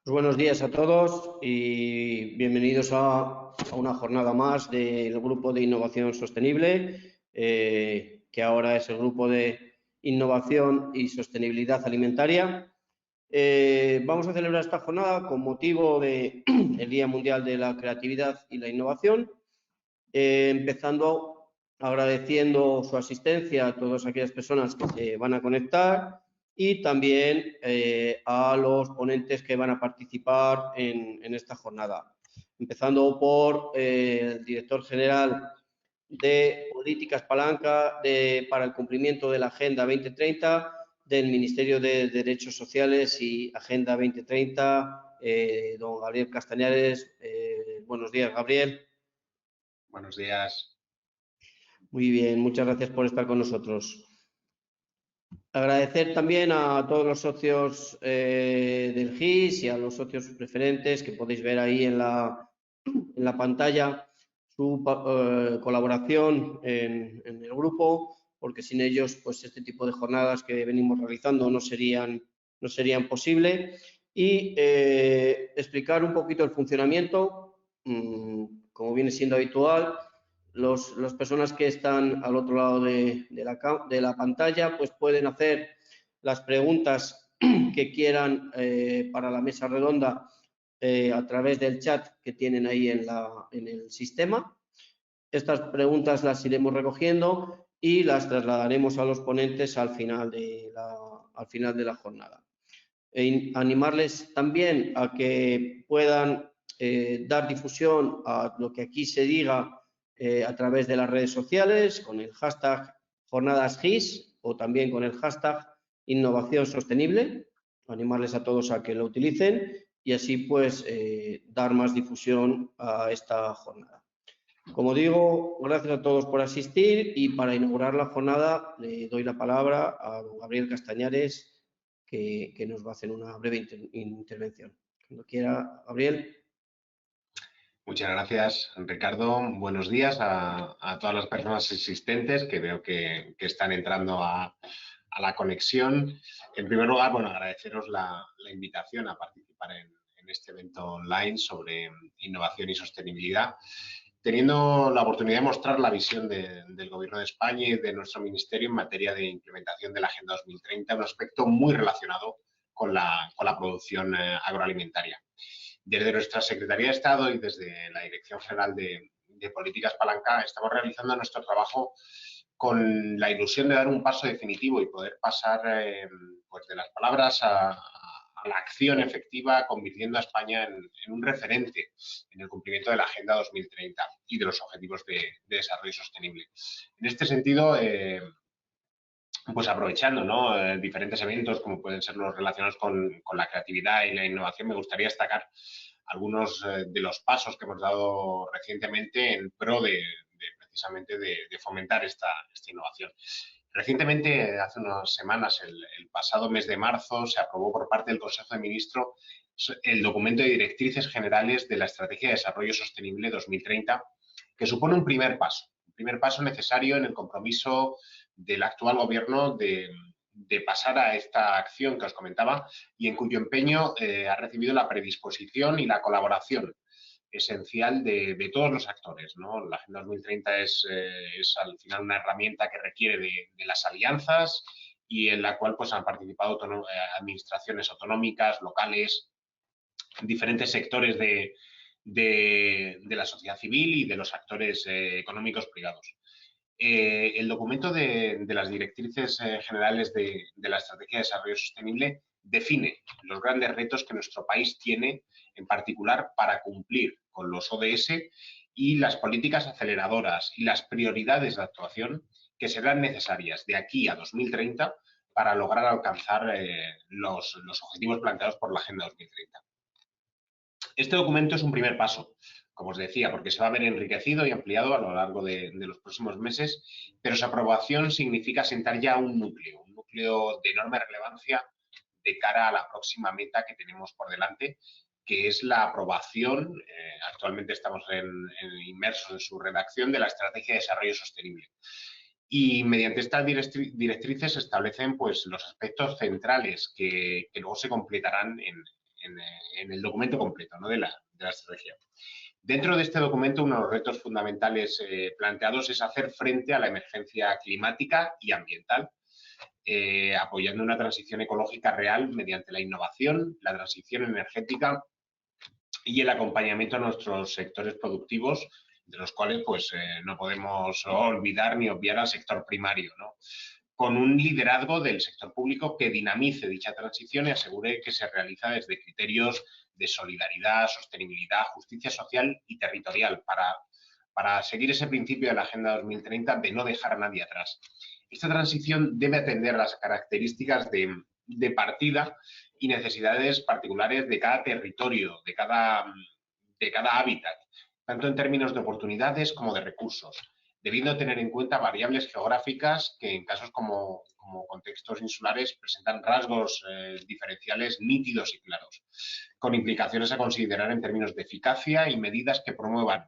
Pues buenos días a todos y bienvenidos a una jornada más del Grupo de Innovación Sostenible, que ahora es el Grupo de Innovación y Sostenibilidad Alimentaria. Vamos a celebrar esta jornada con motivo del Día Mundial de la Creatividad y la Innovación, empezando agradeciendo su asistencia a todas aquellas personas que se van a conectar y también a los ponentes que van a participar en esta jornada. Empezando por el director general de Políticas Palanca para el cumplimiento de la Agenda 2030 del Ministerio de Derechos Sociales y Agenda 2030, don Gabriel Castañares. Buenos días, Gabriel. Buenos días. Muy bien, muchas gracias por estar con nosotros. Agradecer también a todos los socios del GIS y a los socios preferentes que podéis ver ahí en la pantalla su colaboración en el grupo, porque sin ellos pues este tipo de jornadas que venimos realizando no serían posible. Y explicar un poquito el funcionamiento, como viene siendo habitual. Las personas que están al otro lado de la pantalla pues pueden hacer las preguntas que quieran para la mesa redonda a través del chat que tienen ahí en el sistema. Estas preguntas las iremos recogiendo y las trasladaremos a los ponentes al final de la jornada. Animarles también a que puedan dar difusión a lo que aquí se diga a través de las redes sociales con el hashtag JornadasGIS o también con el hashtag Innovación Sostenible. Animarles a todos a que lo utilicen y así pues dar más difusión a esta jornada. Como digo, gracias a todos por asistir y para inaugurar la jornada le doy la palabra a don Gabriel Castañares, que nos va a hacer una breve intervención. Cuando quiera, Gabriel. Muchas gracias, Ricardo. Buenos días a todas las personas asistentes que veo que están entrando a la conexión. En primer lugar, bueno, agradeceros la invitación a participar en este evento online sobre innovación y sostenibilidad, teniendo la oportunidad de mostrar la visión del Gobierno de España y de nuestro Ministerio en materia de implementación de la Agenda 2030, un aspecto muy relacionado con la producción agroalimentaria. Desde nuestra Secretaría de Estado y desde la Dirección General de Políticas Palanca estamos realizando nuestro trabajo con la ilusión de dar un paso definitivo y poder pasar pues de las palabras a la acción efectiva, convirtiendo a España en un referente en el cumplimiento de la Agenda 2030 y de los Objetivos de Desarrollo Sostenible. En este sentido, pues aprovechando, ¿no?, diferentes eventos como pueden ser los relacionados con la creatividad y la innovación, me gustaría destacar algunos de los pasos que hemos dado recientemente en pro precisamente de fomentar esta innovación. Recientemente, hace unas semanas, el pasado mes de marzo, se aprobó por parte del Consejo de Ministros el documento de directrices generales de la Estrategia de Desarrollo Sostenible 2030, que supone un primer paso necesario en el compromiso del actual gobierno de pasar a esta acción que os comentaba y en cuyo empeño ha recibido la predisposición y la colaboración esencial de todos los actores, ¿no? La Agenda 2030 es al final una herramienta que requiere de las alianzas y en la cual pues, han participado administraciones autonómicas, locales, diferentes sectores de la sociedad civil y de los actores económicos privados. El documento de las directrices generales de la Estrategia de Desarrollo Sostenible define los grandes retos que nuestro país tiene, en particular para cumplir con los ODS y las políticas aceleradoras y las prioridades de actuación que serán necesarias de aquí a 2030 para lograr alcanzar los objetivos planteados por la Agenda 2030. Este documento es un primer paso, como os decía, porque se va a ver enriquecido y ampliado a lo largo de los próximos meses, pero su aprobación significa sentar ya un núcleo de enorme relevancia de cara a la próxima meta que tenemos por delante, que es la aprobación, actualmente estamos inmersos en su redacción, de la Estrategia de Desarrollo Sostenible. Y mediante estas directrices se establecen pues, los aspectos centrales que luego se completarán en en el documento completo, ¿no?, de la estrategia. Dentro de este documento, uno de los retos fundamentales planteados es hacer frente a la emergencia climática y ambiental, apoyando una transición ecológica real mediante la innovación, la transición energética y el acompañamiento a nuestros sectores productivos, de los cuales pues, no podemos olvidar ni obviar al sector primario, ¿no?, con un liderazgo del sector público que dinamice dicha transición y asegure que se realiza desde criterios de solidaridad, sostenibilidad, justicia social y territorial, para seguir ese principio de la Agenda 2030 de no dejar a nadie atrás. Esta transición debe atender las características de partida y necesidades particulares de cada territorio, de cada hábitat, tanto en términos de oportunidades como de recursos, debiendo tener en cuenta variables geográficas que en casos como contextos insulares presentan rasgos diferenciales nítidos y claros, con implicaciones a considerar en términos de eficacia y medidas que promuevan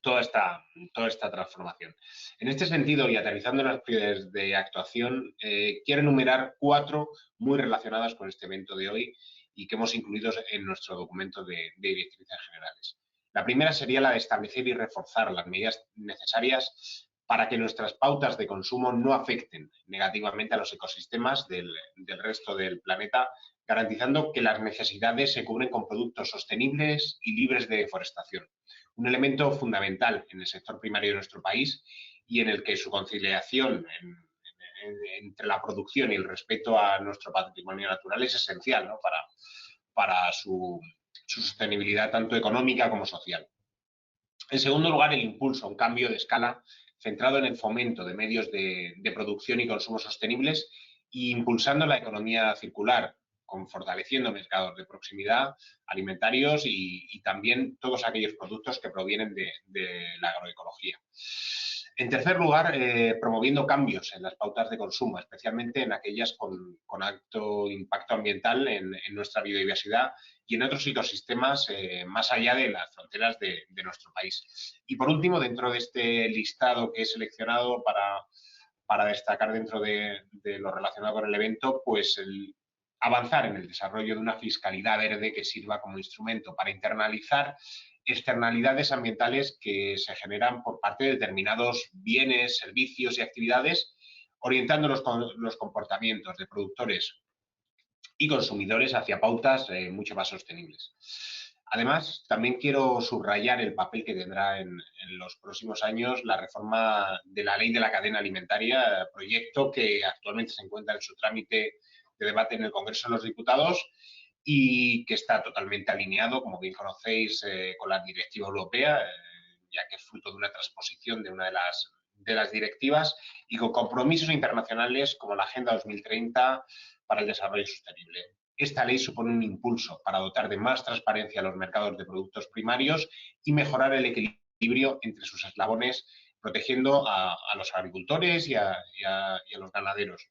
toda esta transformación. En este sentido, y aterrizando en las prioridades de actuación, quiero enumerar 4 muy relacionadas con este evento de hoy y que hemos incluido en nuestro documento de directrices generales. La primera sería la de establecer y reforzar las medidas necesarias para que nuestras pautas de consumo no afecten negativamente a los ecosistemas del resto del planeta, garantizando que las necesidades se cubren con productos sostenibles y libres de deforestación. Un elemento fundamental en el sector primario de nuestro país y en el que su conciliación entre la producción y el respeto a nuestro patrimonio natural es esencial, ¿no?, para su sostenibilidad tanto económica como social. En segundo lugar, el impulso a un cambio de escala centrado en el fomento de medios de producción y consumo sostenibles e impulsando la economía circular, fortaleciendo mercados de proximidad alimentarios y también todos aquellos productos que provienen de la agroecología. En tercer lugar, promoviendo cambios en las pautas de consumo, especialmente en aquellas con alto impacto ambiental en nuestra biodiversidad y en otros ecosistemas más allá de las fronteras de nuestro país. Y por último, dentro de este listado que he seleccionado para destacar dentro de lo relacionado con el evento, pues avanzar en el desarrollo de una fiscalidad verde que sirva como instrumento para internalizar externalidades ambientales que se generan por parte de determinados bienes, servicios y actividades, orientando los comportamientos de productores y consumidores hacia pautas mucho más sostenibles. Además, también quiero subrayar el papel que tendrá en los próximos años la reforma de la Ley de la Cadena Alimentaria, proyecto que actualmente se encuentra en su trámite de debate en el Congreso de los Diputados y que está totalmente alineado, como bien conocéis, con la directiva europea, ya que es fruto de una transposición de una de las directivas y con compromisos internacionales como la Agenda 2030 para el Desarrollo Sostenible. Esta ley supone un impulso para dotar de más transparencia a los mercados de productos primarios y mejorar el equilibrio entre sus eslabones, protegiendo a los agricultores y a los ganaderos.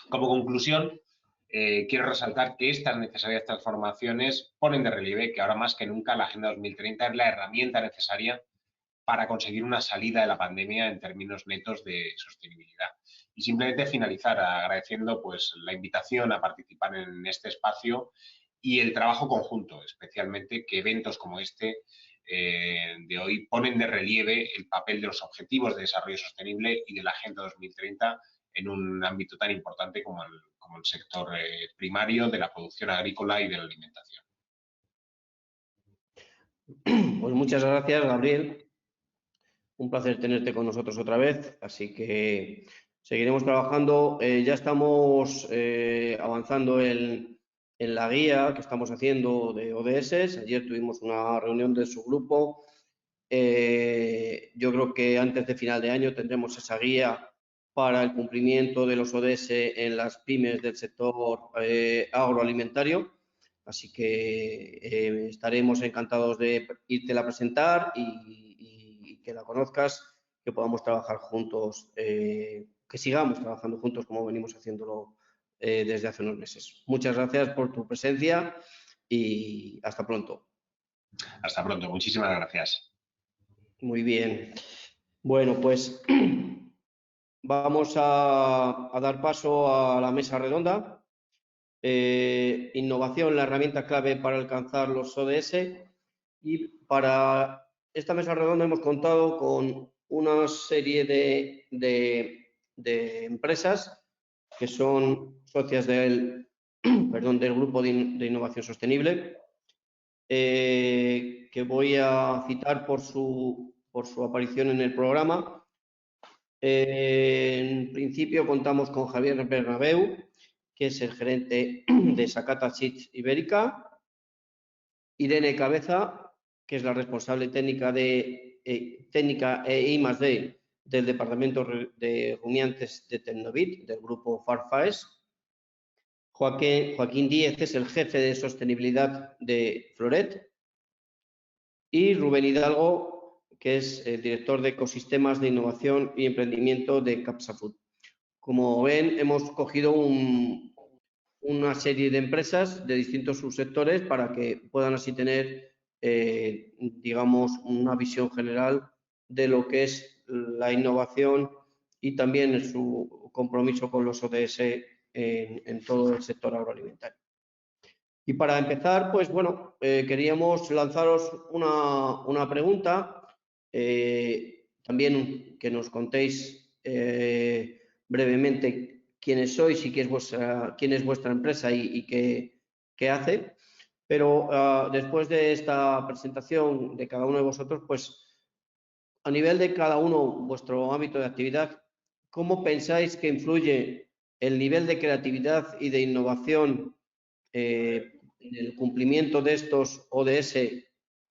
Como conclusión, quiero resaltar que estas necesarias transformaciones ponen de relieve que ahora más que nunca la Agenda 2030 es la herramienta necesaria para conseguir una salida de la pandemia en términos netos de sostenibilidad. Y simplemente finalizar agradeciendo pues, la invitación a participar en este espacio y el trabajo conjunto, especialmente que eventos como este de hoy ponen de relieve el papel de los Objetivos de Desarrollo Sostenible y de la Agenda 2030 en un ámbito tan importante como el sector primario de la producción agrícola y de la alimentación. Pues muchas gracias, Gabriel. Un placer tenerte con nosotros otra vez, así que seguiremos trabajando. Ya estamos avanzando en la guía que estamos haciendo de ODS. Ayer tuvimos una reunión de su grupo. Yo creo que antes de final de año tendremos esa guía para el cumplimiento de los ODS en las pymes del sector agroalimentario. Así que estaremos encantados de irte a presentar y que la conozcas, que podamos trabajar juntos, que sigamos trabajando juntos como venimos haciéndolo desde hace unos meses. Muchas gracias por tu presencia y hasta pronto. Hasta pronto. Muchísimas gracias. Muy bien. Bueno, pues vamos a dar paso a la mesa redonda. innovación, la herramienta clave para alcanzar los ODS. Y para esta mesa redonda hemos contado con una serie de empresas que son socias del Grupo de Innovación Sostenible, que voy a citar por su aparición en el programa. En principio contamos con Javier Bernabeu, que es el gerente de Sakata Seeds Ibérica, Irene Cabeza, que es la responsable técnica I+D del Departamento de Rumiantes de Tecnovit, del grupo Farfaes. Joaquín Díez es el jefe de sostenibilidad de Floret. Y Rubén Hidalgo, que es el director de ecosistemas de innovación y emprendimiento de Capsafood. Como ven, hemos cogido una serie de empresas de distintos subsectores para que puedan así tener, digamos, una visión general de lo que es la innovación y también su compromiso con los ODS en todo el sector agroalimentario. Y para empezar, pues bueno, queríamos lanzaros una pregunta, también que nos contéis brevemente quiénes sois y quién es vuestra empresa y qué hace. Pero después de esta presentación de cada uno de vosotros, pues a nivel de cada uno, vuestro ámbito de actividad, ¿cómo pensáis que influye el nivel de creatividad y de innovación en el cumplimiento de estos ODS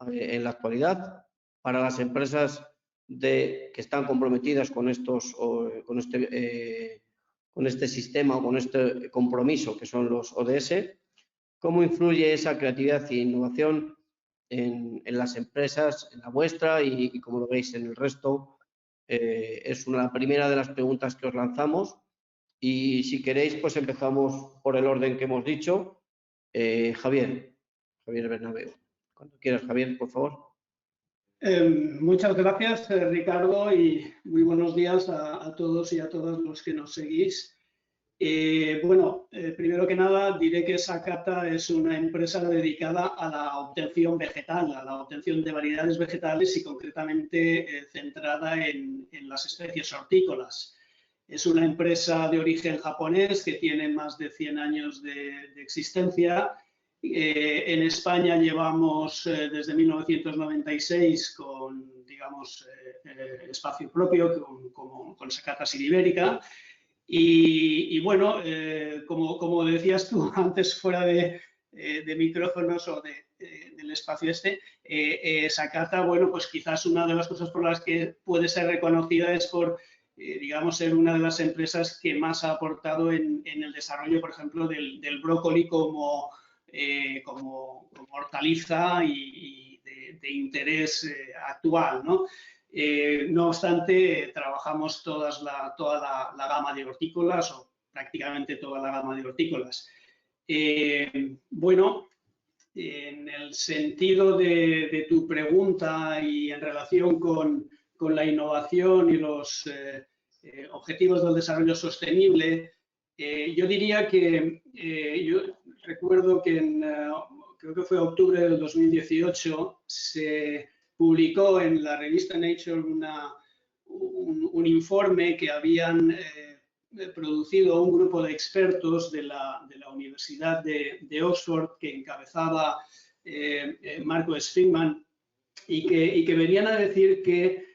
en la actualidad para las empresas que están comprometidas con este sistema o con este compromiso que son los ODS? ¿Cómo influye esa creatividad e innovación en las empresas, en la vuestra y como lo veis en el resto? Es una primera de las preguntas que os lanzamos y si queréis pues empezamos por el orden que hemos dicho. Javier Bernabeu. Cuando quieras, Javier, por favor. Muchas gracias, Ricardo, y muy buenos días a todos y a todas los que nos seguís. Primero que nada diré que Sakata es una empresa dedicada a la obtención vegetal, a la obtención de variedades vegetales y concretamente centrada en las especies hortícolas. Es una empresa de origen japonés que tiene más de 100 años de existencia. En España llevamos desde 1996 con, digamos, espacio propio con Sakata Seeds Ibérica. Y bueno, como decías tú antes fuera de micrófonos o del espacio Sakata, bueno, pues quizás una de las cosas por las que puede ser reconocida es por, digamos, ser una de las empresas que más ha aportado en el desarrollo, por ejemplo, del brócoli como hortaliza y de interés actual, ¿no? No obstante, trabajamos toda la gama de hortícolas o prácticamente toda la gama de hortícolas. Bueno, en el sentido de tu pregunta y en relación con la innovación y los objetivos del desarrollo sostenible, yo diría que yo recuerdo que creo que fue octubre del 2018 se publicó en la revista Nature un informe que habían producido un grupo de expertos de la Universidad de Oxford que encabezaba Marco Springman y que venían a decir que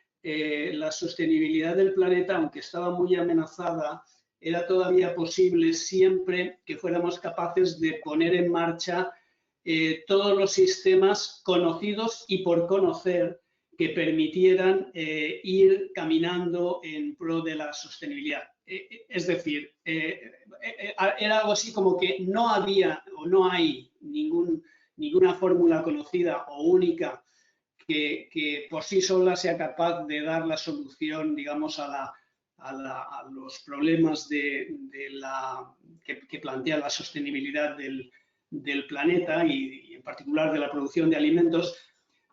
la sostenibilidad del planeta, aunque estaba muy amenazada, era todavía posible siempre que fuéramos capaces de poner en marcha todos los sistemas conocidos y por conocer que permitieran ir caminando en pro de la sostenibilidad. Es decir, era algo así como que no había o no hay ninguna fórmula conocida o única que por sí sola sea capaz de dar la solución, digamos, a los problemas que plantea la sostenibilidad del planeta y en particular de la producción de alimentos,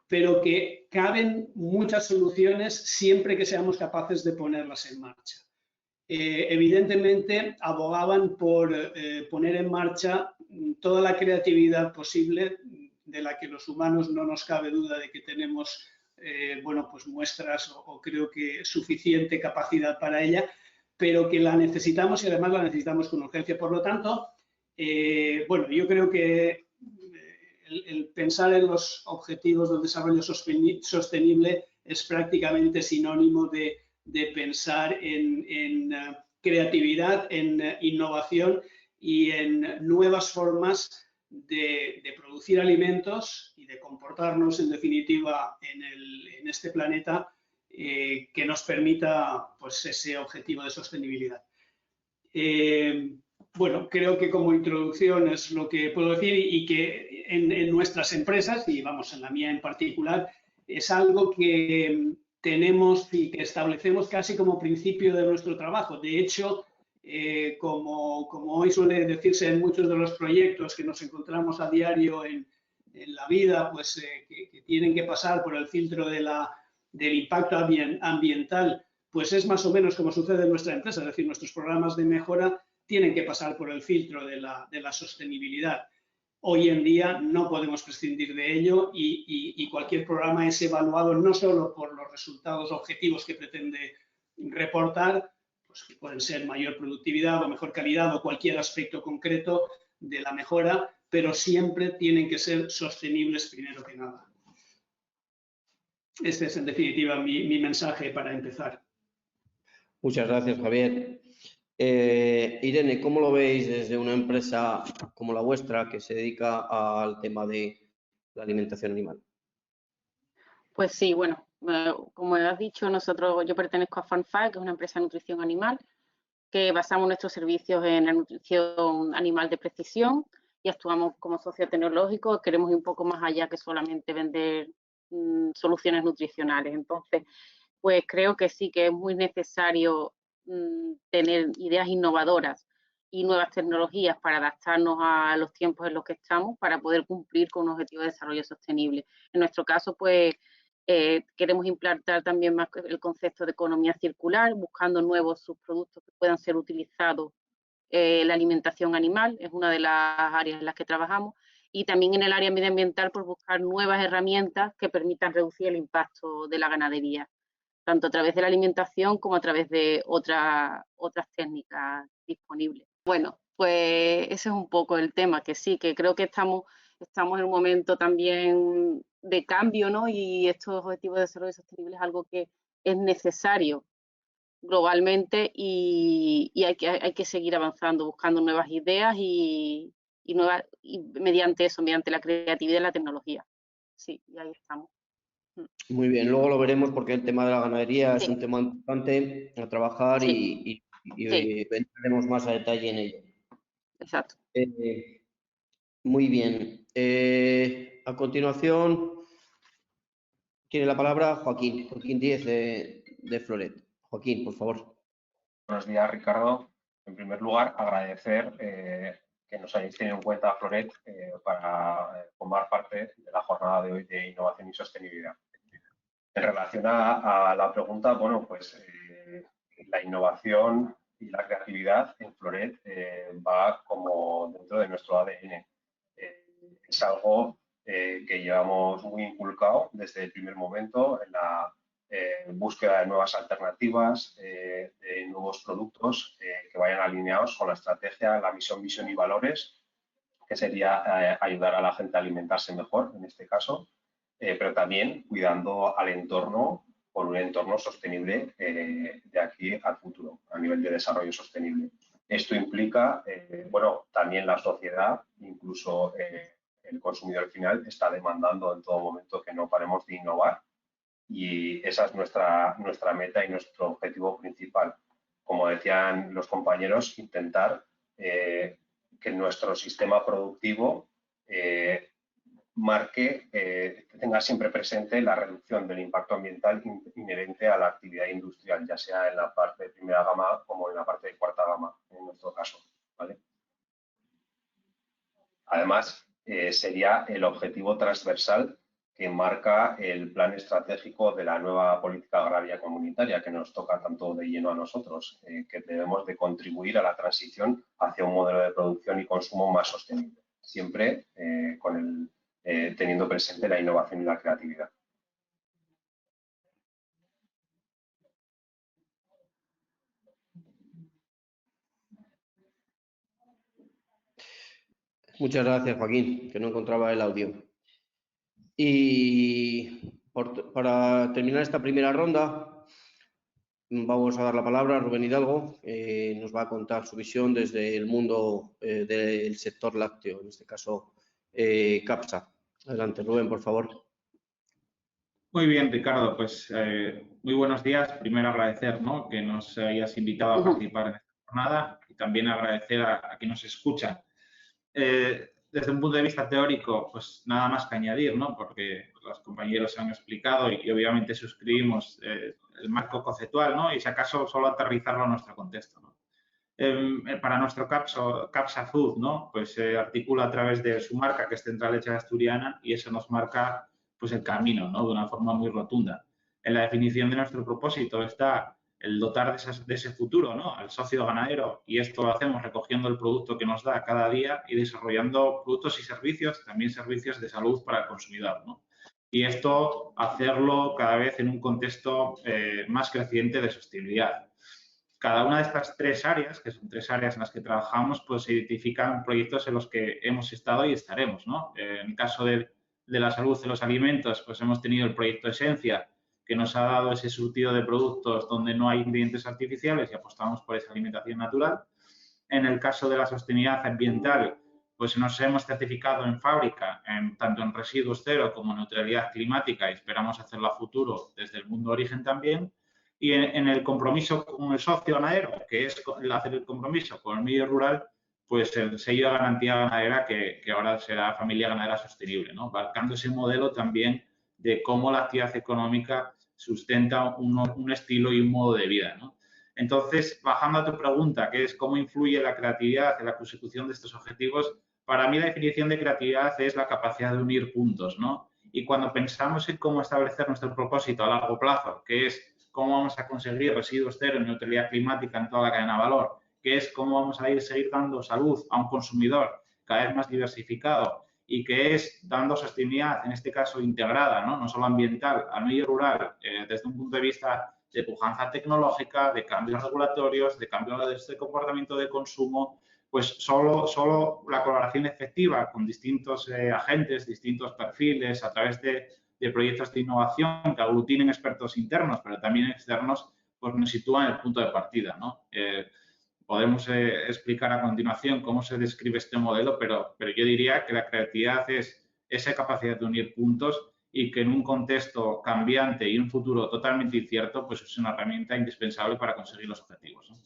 pero que caben muchas soluciones siempre que seamos capaces de ponerlas en marcha. Evidentemente abogaban por poner en marcha toda la creatividad posible, de la que los humanos no nos cabe duda de que tenemos bueno, pues muestras o creo que suficiente capacidad para ella, pero que la necesitamos y además la necesitamos con urgencia. Por lo tanto, bueno, yo creo que el pensar en los objetivos del desarrollo sostenible es prácticamente sinónimo de pensar en creatividad, en innovación y en nuevas formas de producir alimentos y de comportarnos, en definitiva, en este planeta que nos permita pues, ese objetivo de sostenibilidad. Bueno, creo que como introducción es lo que puedo decir y que en nuestras empresas, y vamos, en la mía en particular, es algo que tenemos y que establecemos casi como principio de nuestro trabajo. De hecho, como hoy suele decirse en muchos de los proyectos que nos encontramos a diario en la vida, pues que tienen que pasar por el filtro del impacto ambiental, pues es más o menos como sucede en nuestra empresa, es decir, nuestros programas de mejora tienen que pasar por el filtro de la sostenibilidad. Hoy en día no podemos prescindir de ello y cualquier programa es evaluado no solo por los resultados objetivos que pretende reportar, pues que pueden ser mayor productividad o mejor calidad o cualquier aspecto concreto de la mejora, pero siempre tienen que ser sostenibles primero que nada. Este es en definitiva mi mensaje para empezar. Muchas gracias, Javier. Irene, ¿cómo lo veis desde una empresa como la vuestra que se dedica al tema de la alimentación animal? Pues sí, bueno, como has dicho, yo pertenezco a FarmFact, que es una empresa de nutrición animal, que basamos nuestros servicios en la nutrición animal de precisión y actuamos como socio tecnológico. Queremos ir un poco más allá que solamente vender soluciones nutricionales. Entonces, pues creo que sí que es muy necesario tener ideas innovadoras y nuevas tecnologías para adaptarnos a los tiempos en los que estamos para poder cumplir con un objetivo de desarrollo sostenible. En nuestro caso, pues queremos implantar también más el concepto de economía circular, buscando nuevos subproductos que puedan ser utilizados. La alimentación animal es una de las áreas en las que trabajamos y también en el área medioambiental por buscar nuevas herramientas que permitan reducir el impacto de la ganadería, tanto a través de la alimentación como a través de otras técnicas disponibles. Bueno, pues ese es un poco el tema, que sí, que creo que estamos en un momento también de cambio, ¿no? Y estos objetivos de desarrollo sostenible es algo que es necesario globalmente y hay que seguir avanzando, buscando nuevas ideas y mediante eso, mediante la creatividad y la tecnología. Sí, y ahí estamos. Muy bien, luego lo veremos porque el tema de la ganadería Sí. es un tema importante a trabajar Sí. y entraremos más a detalle en ello. Exacto. Muy bien. A continuación, tiene la palabra Joaquín Díez de Floret. Joaquín, por favor. Buenos días, Ricardo. En primer lugar, agradecer que nos hayáis tenido en cuenta a Floret para formar parte de la jornada de hoy de innovación y sostenibilidad. En relación a la pregunta, bueno, pues la innovación y la creatividad en Floret va como dentro de nuestro ADN. Es algo que llevamos muy inculcado desde el primer momento en la búsqueda de nuevas alternativas, de nuevos productos que vayan alineados con la estrategia, la visión y valores, que sería ayudar a la gente a alimentarse mejor, en este caso, pero también cuidando al entorno por un entorno sostenible de aquí al futuro, a nivel de desarrollo sostenible. Esto implica, bueno, también la sociedad, incluso el consumidor final, está demandando en todo momento que no paremos de innovar y esa es nuestra meta y nuestro objetivo principal. Como decían los compañeros, intentar que nuestro sistema productivo marque, tenga siempre presente la reducción del impacto ambiental inherente a la actividad industrial, ya sea en la parte de primera gama como en la parte de cuarta gama, en nuestro caso, ¿vale? Además, sería el objetivo transversal que marca el plan estratégico de la nueva política agraria comunitaria, que nos toca tanto de lleno a nosotros, que debemos de contribuir a la transición hacia un modelo de producción y consumo más sostenible. siempre teniendo presente la innovación y la creatividad. Muchas gracias, Joaquín, que no encontraba el audio. Y para terminar esta primera ronda, vamos a dar la palabra a Rubén Hidalgo, nos va a contar su visión desde el mundo del sector lácteo, en este caso CAPSA. Adelante, Rubén, por favor. Muy bien, Ricardo, pues muy buenos días. Primero agradecer, ¿no?, que nos hayas invitado a participar en esta jornada y también agradecer a quien nos escucha. Desde un punto de vista teórico, pues nada más que añadir, ¿no?, porque los compañeros han explicado y obviamente suscribimos el marco conceptual, ¿no?, y si acaso solo aterrizarlo a nuestro contexto, ¿no? Para nuestro CAPSA Food, ¿no?, pues se articula a través de su marca, que es Central Lechera Asturiana, y eso nos marca pues el camino, ¿no?, de una forma muy rotunda. En la definición de nuestro propósito está el dotar de ese futuro, ¿no?, al socio ganadero, y esto lo hacemos recogiendo el producto que nos da cada día y desarrollando productos y servicios, también servicios de salud para el consumidor, ¿no? Y esto hacerlo cada vez en un contexto más creciente de sostenibilidad. Cada una de estas tres áreas, que son tres áreas en las que trabajamos, pues se identifican proyectos en los que hemos estado y estaremos, ¿no? En el caso de la salud de los alimentos, pues hemos tenido el proyecto Esencia, que nos ha dado ese surtido de productos donde no hay ingredientes artificiales y apostamos por esa alimentación natural. En el caso de la sostenibilidad ambiental, pues nos hemos certificado en fábrica, tanto en residuos cero como en neutralidad climática, y esperamos hacerlo a futuro desde el mundo de origen también. Y en el compromiso con el socio ganadero, que es hacer el compromiso con el medio rural, pues el sello de garantía ganadera que ahora será Familia Ganadera Sostenible, ¿no?, marcando ese modelo también de cómo la actividad económica sustenta un estilo y un modo de vida, ¿no? Entonces, bajando a tu pregunta, que es cómo influye la creatividad en la consecución de estos objetivos, para mí la definición de creatividad es la capacidad de unir puntos, ¿no? Y cuando pensamos en cómo establecer nuestro propósito a largo plazo, que es cómo vamos a conseguir residuos cero y neutralidad climática en toda la cadena de valor, que es cómo vamos a seguir dando salud a un consumidor cada vez más diversificado y que es dando sostenibilidad, en este caso integrada, no solo ambiental, al medio rural, desde un punto de vista de pujanza tecnológica, de cambios regulatorios, de cambio de este comportamiento de consumo, pues solo la colaboración efectiva con distintos agentes, distintos perfiles, a través de proyectos de innovación que aglutinen expertos internos, pero también externos, pues nos sitúa en el punto de partida, ¿no? Podemos explicar a continuación cómo se describe este modelo, pero yo diría que la creatividad es esa capacidad de unir puntos y que en un contexto cambiante y un futuro totalmente incierto, pues es una herramienta indispensable para conseguir los objetivos, ¿no?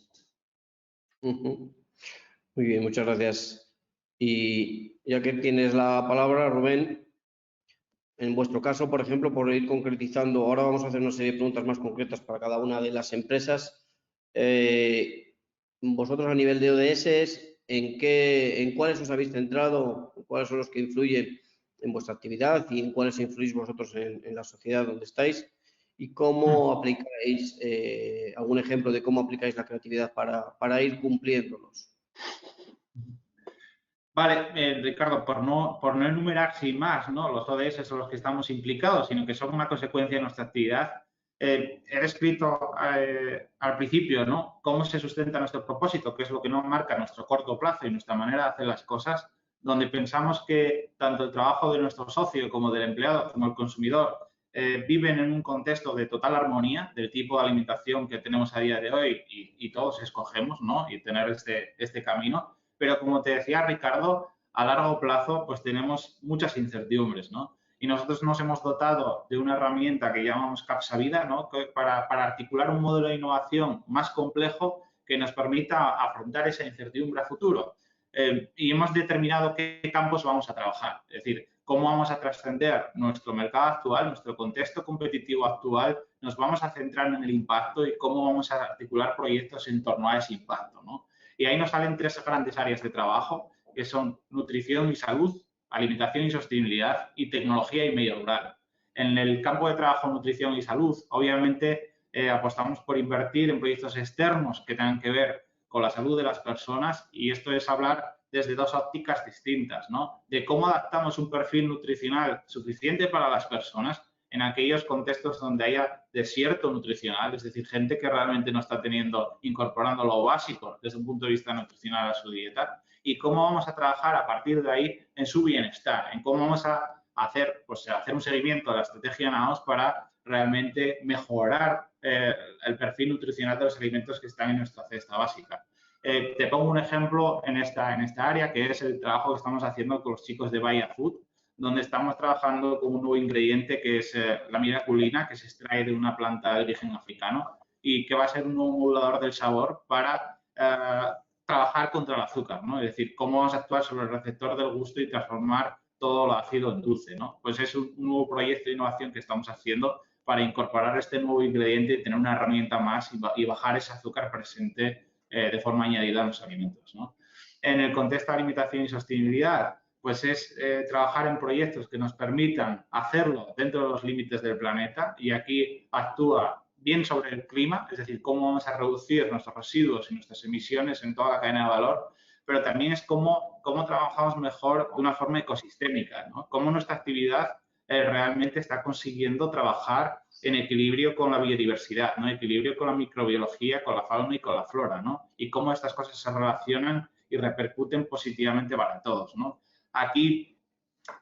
Muy bien, muchas gracias. Y ya que tienes la palabra, Rubén, en vuestro caso, por ejemplo, por ir concretizando, ahora vamos a hacer una serie de preguntas más concretas para cada una de las empresas. Vosotros a nivel de ODS, ¿en cuáles os habéis centrado? ¿Cuáles son los que influyen en vuestra actividad y en cuáles influís vosotros en la sociedad donde estáis? ¿Y cómo aplicáis, algún ejemplo de cómo aplicáis la creatividad para ir cumpliéndolos? Vale, Ricardo, por no enumerar sin más, ¿no?, los ODS son los que estamos implicados, sino que son una consecuencia de nuestra actividad. He descrito al principio, ¿no?, cómo se sustenta nuestro propósito, que es lo que nos marca nuestro corto plazo y nuestra manera de hacer las cosas, donde pensamos que tanto el trabajo de nuestro socio como del empleado, como el consumidor, viven en un contexto de total armonía del tipo de alimentación que tenemos a día de hoy y todos escogemos, ¿no?, y tener este camino. Pero como te decía Ricardo, a largo plazo pues tenemos muchas incertidumbres, ¿no? Y nosotros nos hemos dotado de una herramienta que llamamos CAPSA Vida, ¿no?, para articular un modelo de innovación más complejo que nos permita afrontar esa incertidumbre a futuro. Y hemos determinado qué campos vamos a trabajar, es decir, cómo vamos a trascender nuestro mercado actual, nuestro contexto competitivo actual, nos vamos a centrar en el impacto y cómo vamos a articular proyectos en torno a ese impacto, ¿no? Y ahí nos salen tres grandes áreas de trabajo, que son nutrición y salud, alimentación y sostenibilidad y tecnología y medio rural. En el campo de trabajo nutrición y salud, obviamente apostamos por invertir en proyectos externos que tengan que ver con la salud de las personas y esto es hablar desde dos ópticas distintas, ¿no? De cómo adaptamos un perfil nutricional suficiente para las personas en aquellos contextos donde haya desierto nutricional, es decir, gente que realmente no está incorporando lo básico desde un punto de vista nutricional a su dieta, y cómo vamos a trabajar a partir de ahí en su bienestar, en cómo vamos a hacer un seguimiento de la estrategia NAOS para realmente mejorar el perfil nutricional de los alimentos que están en nuestra cesta básica. Te pongo un ejemplo en esta área, que es el trabajo que estamos haciendo con los chicos de Baia Food, donde estamos trabajando con un nuevo ingrediente que es la miraculina, que se extrae de una planta de origen africano y que va a ser un nuevo modulador del sabor para trabajar contra el azúcar, ¿no? Es decir, cómo vamos a actuar sobre el receptor del gusto y transformar todo lo ácido en dulce, ¿no? Pues es un nuevo proyecto de innovación que estamos haciendo para incorporar este nuevo ingrediente y tener una herramienta más y bajar ese azúcar presente de forma añadida en los alimentos, ¿no? En el contexto de alimentación y sostenibilidad, pues es trabajar en proyectos que nos permitan hacerlo dentro de los límites del planeta, y aquí actúa bien sobre el clima, es decir, cómo vamos a reducir nuestros residuos y nuestras emisiones en toda la cadena de valor, pero también es cómo trabajamos mejor de una forma ecosistémica, ¿no? Cómo nuestra actividad realmente está consiguiendo trabajar en equilibrio con la biodiversidad, ¿no? Equilibrio con la microbiología, con la fauna y con la flora, ¿no? Y cómo estas cosas se relacionan y repercuten positivamente para todos, ¿no? Aquí,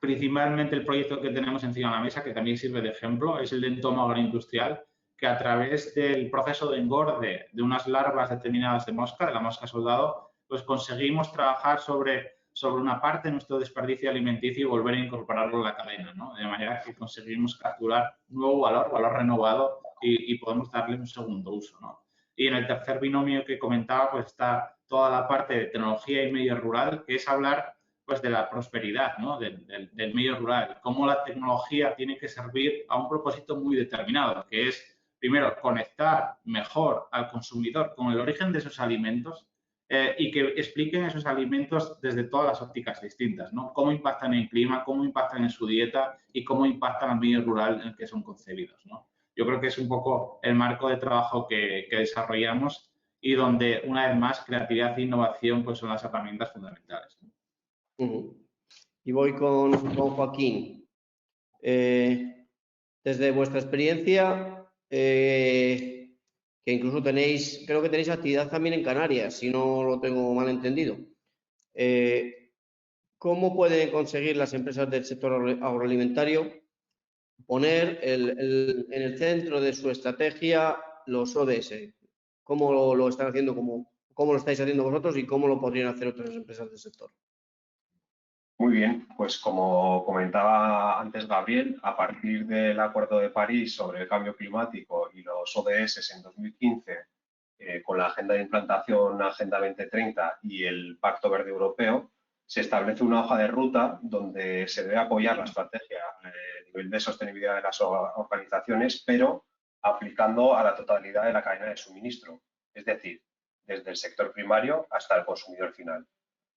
principalmente, el proyecto que tenemos encima de la mesa, que también sirve de ejemplo, es el de entomo agroindustrial, que a través del proceso de engorde de unas larvas determinadas de mosca, de la mosca soldado, pues conseguimos trabajar sobre una parte de nuestro desperdicio alimenticio y volver a incorporarlo en la cadena, ¿no? De manera que conseguimos capturar nuevo valor renovado, y podemos darle un segundo uso, ¿no? Y en el tercer binomio que comentaba, pues está toda la parte de tecnología y medio rural, que es hablar pues de la prosperidad, ¿no? del medio rural, cómo la tecnología tiene que servir a un propósito muy determinado, que es, primero, conectar mejor al consumidor con el origen de esos alimentos y que expliquen esos alimentos desde todas las ópticas distintas, ¿no? Cómo impactan en el clima, cómo impactan en su dieta y cómo impactan al medio rural en el que son concebidos, ¿no? Yo creo que es un poco el marco de trabajo que desarrollamos, y donde, una vez más, creatividad e innovación pues son las herramientas fundamentales, ¿no? Y voy con Joaquín. Desde vuestra experiencia, que incluso creo que tenéis actividad también en Canarias, si no lo tengo mal entendido. ¿Cómo pueden conseguir las empresas del sector agroalimentario poner en el centro de su estrategia los ODS? ¿Cómo lo están haciendo, cómo lo estáis haciendo vosotros y cómo lo podrían hacer otras empresas del sector? Muy bien, pues como comentaba antes Gabriel, a partir del Acuerdo de París sobre el cambio climático y los ODS en 2015, con la Agenda de Implantación Agenda 2030 y el Pacto Verde Europeo, se establece una hoja de ruta donde se debe apoyar la estrategia a nivel de sostenibilidad de las organizaciones, pero aplicando a la totalidad de la cadena de suministro, es decir, desde el sector primario hasta el consumidor final.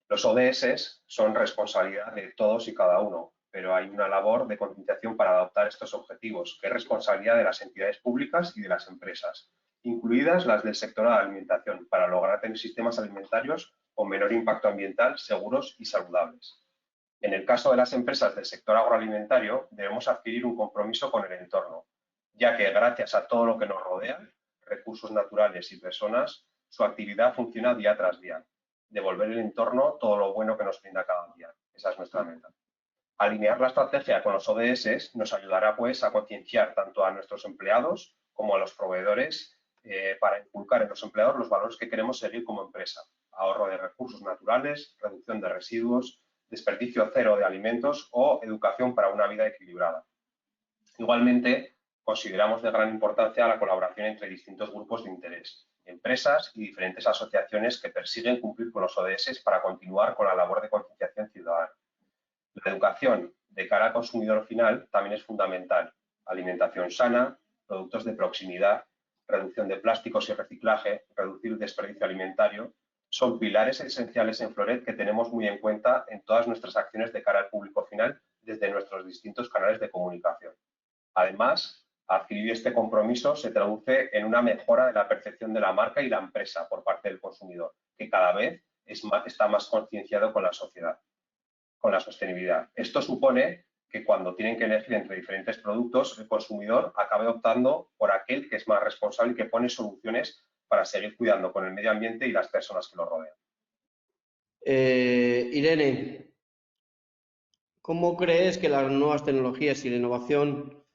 Los ODS son responsabilidad de todos y cada uno, pero hay una labor de concienciación para adoptar estos objetivos, que es responsabilidad de las entidades públicas y de las empresas, incluidas las del sector de la alimentación, para lograr tener sistemas alimentarios con menor impacto ambiental, seguros y saludables. En el caso de las empresas del sector agroalimentario, debemos adquirir un compromiso con el entorno, ya que gracias a todo lo que nos rodea, recursos naturales y personas, su actividad funciona día tras día. Devolver el entorno todo lo bueno que nos brinda cada día. Esa es nuestra meta. Alinear la estrategia con los ODS nos ayudará pues a concienciar tanto a nuestros empleados como a los proveedores para inculcar en los empleados los valores que queremos seguir como empresa. Ahorro de recursos naturales, reducción de residuos, desperdicio cero de alimentos o educación para una vida equilibrada. Igualmente, consideramos de gran importancia la colaboración entre distintos grupos de interés, empresas y diferentes asociaciones que persiguen cumplir con los ODS para continuar con la labor de concienciación ciudadana. La educación de cara al consumidor final también es fundamental. Alimentación sana, productos de proximidad, reducción de plásticos y reciclaje, reducir el desperdicio alimentario, son pilares esenciales en Floret que tenemos muy en cuenta en todas nuestras acciones de cara al público final desde nuestros distintos canales de comunicación. Además, adquirir este compromiso se traduce en una mejora de la percepción de la marca y la empresa por parte del consumidor, que cada vez está más concienciado con la sociedad, con la sostenibilidad. Esto supone que cuando tienen que elegir entre diferentes productos, el consumidor acabe optando por aquel que es más responsable y que pone soluciones para seguir cuidando con el medio ambiente y las personas que lo rodean. Irene, ¿cómo crees que las nuevas tecnologías y la innovación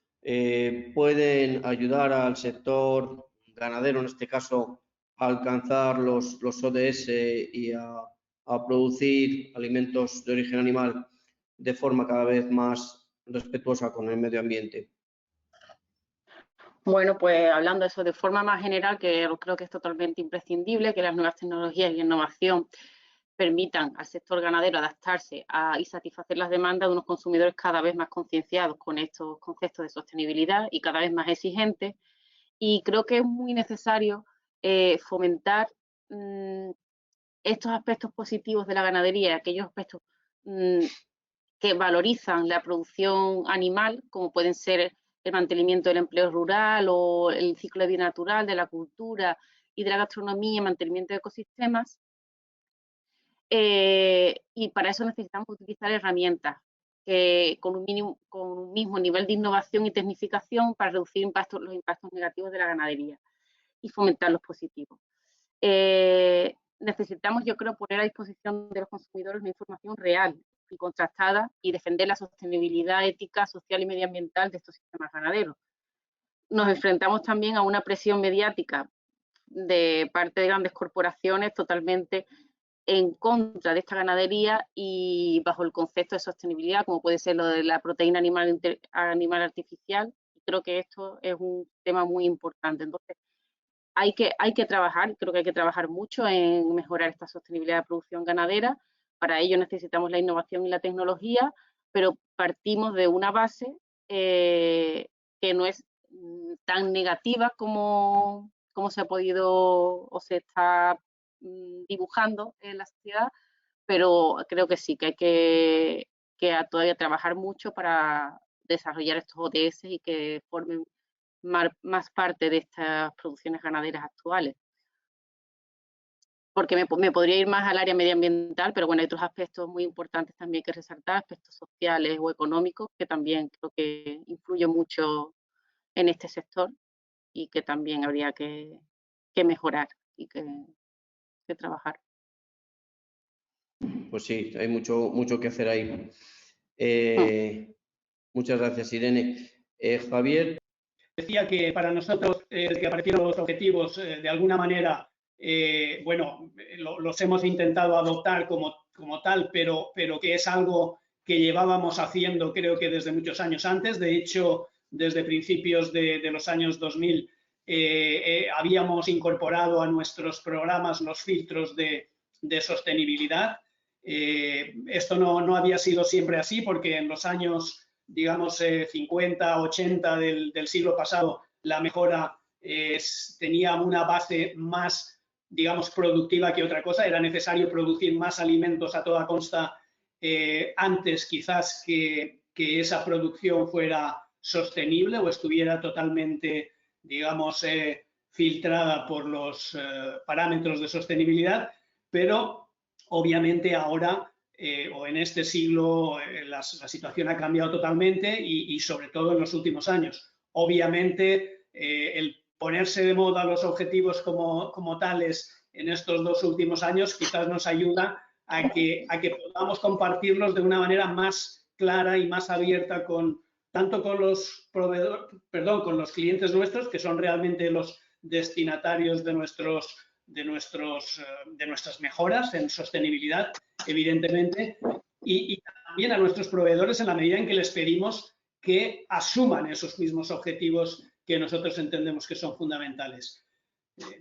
pueden ayudar al sector ganadero, en este caso, a alcanzar los ODS y a producir alimentos de origen animal de forma cada vez más respetuosa con el medio ambiente? Bueno, pues hablando de eso de forma más general, que creo que es totalmente imprescindible que las nuevas tecnologías y la innovación permitan al sector ganadero adaptarse y satisfacer las demandas de unos consumidores cada vez más concienciados con estos conceptos de sostenibilidad y cada vez más exigentes. Y creo que es muy necesario fomentar estos aspectos positivos de la ganadería, aquellos aspectos que valorizan la producción animal, como pueden ser el mantenimiento del empleo rural o el ciclo de vida natural, de la cultura y de la gastronomía y mantenimiento de ecosistemas. Y para eso necesitamos utilizar herramientas con un mismo nivel de innovación y tecnificación para reducir los impactos negativos de la ganadería y fomentar los positivos. Necesitamos, yo creo, poner a disposición de los consumidores una información real y contrastada y defender la sostenibilidad ética, social y medioambiental de estos sistemas ganaderos. Nos enfrentamos también a una presión mediática de parte de grandes corporaciones totalmente en contra de esta ganadería y bajo el concepto de sostenibilidad, como puede ser lo de la proteína animal artificial. Creo que esto es un tema muy importante. Entonces, hay que trabajar, creo que hay que trabajar mucho en mejorar esta sostenibilidad de producción ganadera. Para ello necesitamos la innovación y la tecnología, pero partimos de una base que no es tan negativa como se ha podido o se está dibujando en la sociedad, pero creo que sí, que hay que todavía trabajar mucho para desarrollar estos ODS y que formen más parte de estas producciones ganaderas actuales. Porque me podría ir más al área medioambiental, pero bueno, hay otros aspectos muy importantes también que resaltar, aspectos sociales o económicos, que también creo que influyen mucho en este sector y que también habría que mejorar y que trabajar. Pues sí, hay mucho que hacer ahí. Muchas gracias, Irene. Javier. Decía que para nosotros, que aparecieron los objetivos, de alguna manera, bueno, los hemos intentado adoptar como tal, pero que es algo que llevábamos haciendo, creo que desde muchos años antes. De hecho, desde principios de los años 2000, habíamos incorporado a nuestros programas los filtros de sostenibilidad. Esto no había sido siempre así, porque en los años, digamos, 50, 80 del siglo pasado, la mejora tenía una base más, digamos, productiva que otra cosa. Era necesario producir más alimentos a toda costa antes, quizás, que esa producción fuera sostenible o estuviera totalmente, digamos, filtrada por los parámetros de sostenibilidad, pero obviamente ahora o en este siglo la situación ha cambiado totalmente y sobre todo en los últimos años. Obviamente el ponerse de moda los objetivos como tales en estos 2 últimos años quizás nos ayuda a que podamos compartirlos de una manera más clara y más abierta tanto con los proveedores, con los clientes nuestros, que son realmente los destinatarios de nuestras mejoras en sostenibilidad, evidentemente, y también a nuestros proveedores en la medida en que les pedimos que asuman esos mismos objetivos que nosotros entendemos que son fundamentales.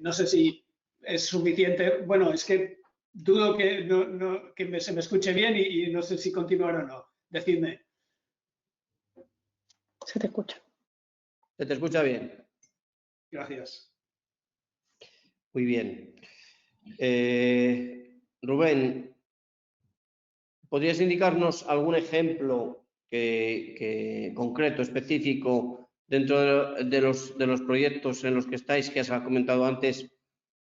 No sé si es suficiente. Bueno, es que dudo que se me escuche bien y no sé si continuar o no. Decidme. Se te escucha. ¿Se te escucha bien? Gracias. Muy bien. Rubén, ¿podrías indicarnos algún ejemplo concreto, específico, dentro de los proyectos en los que estáis, que has comentado antes,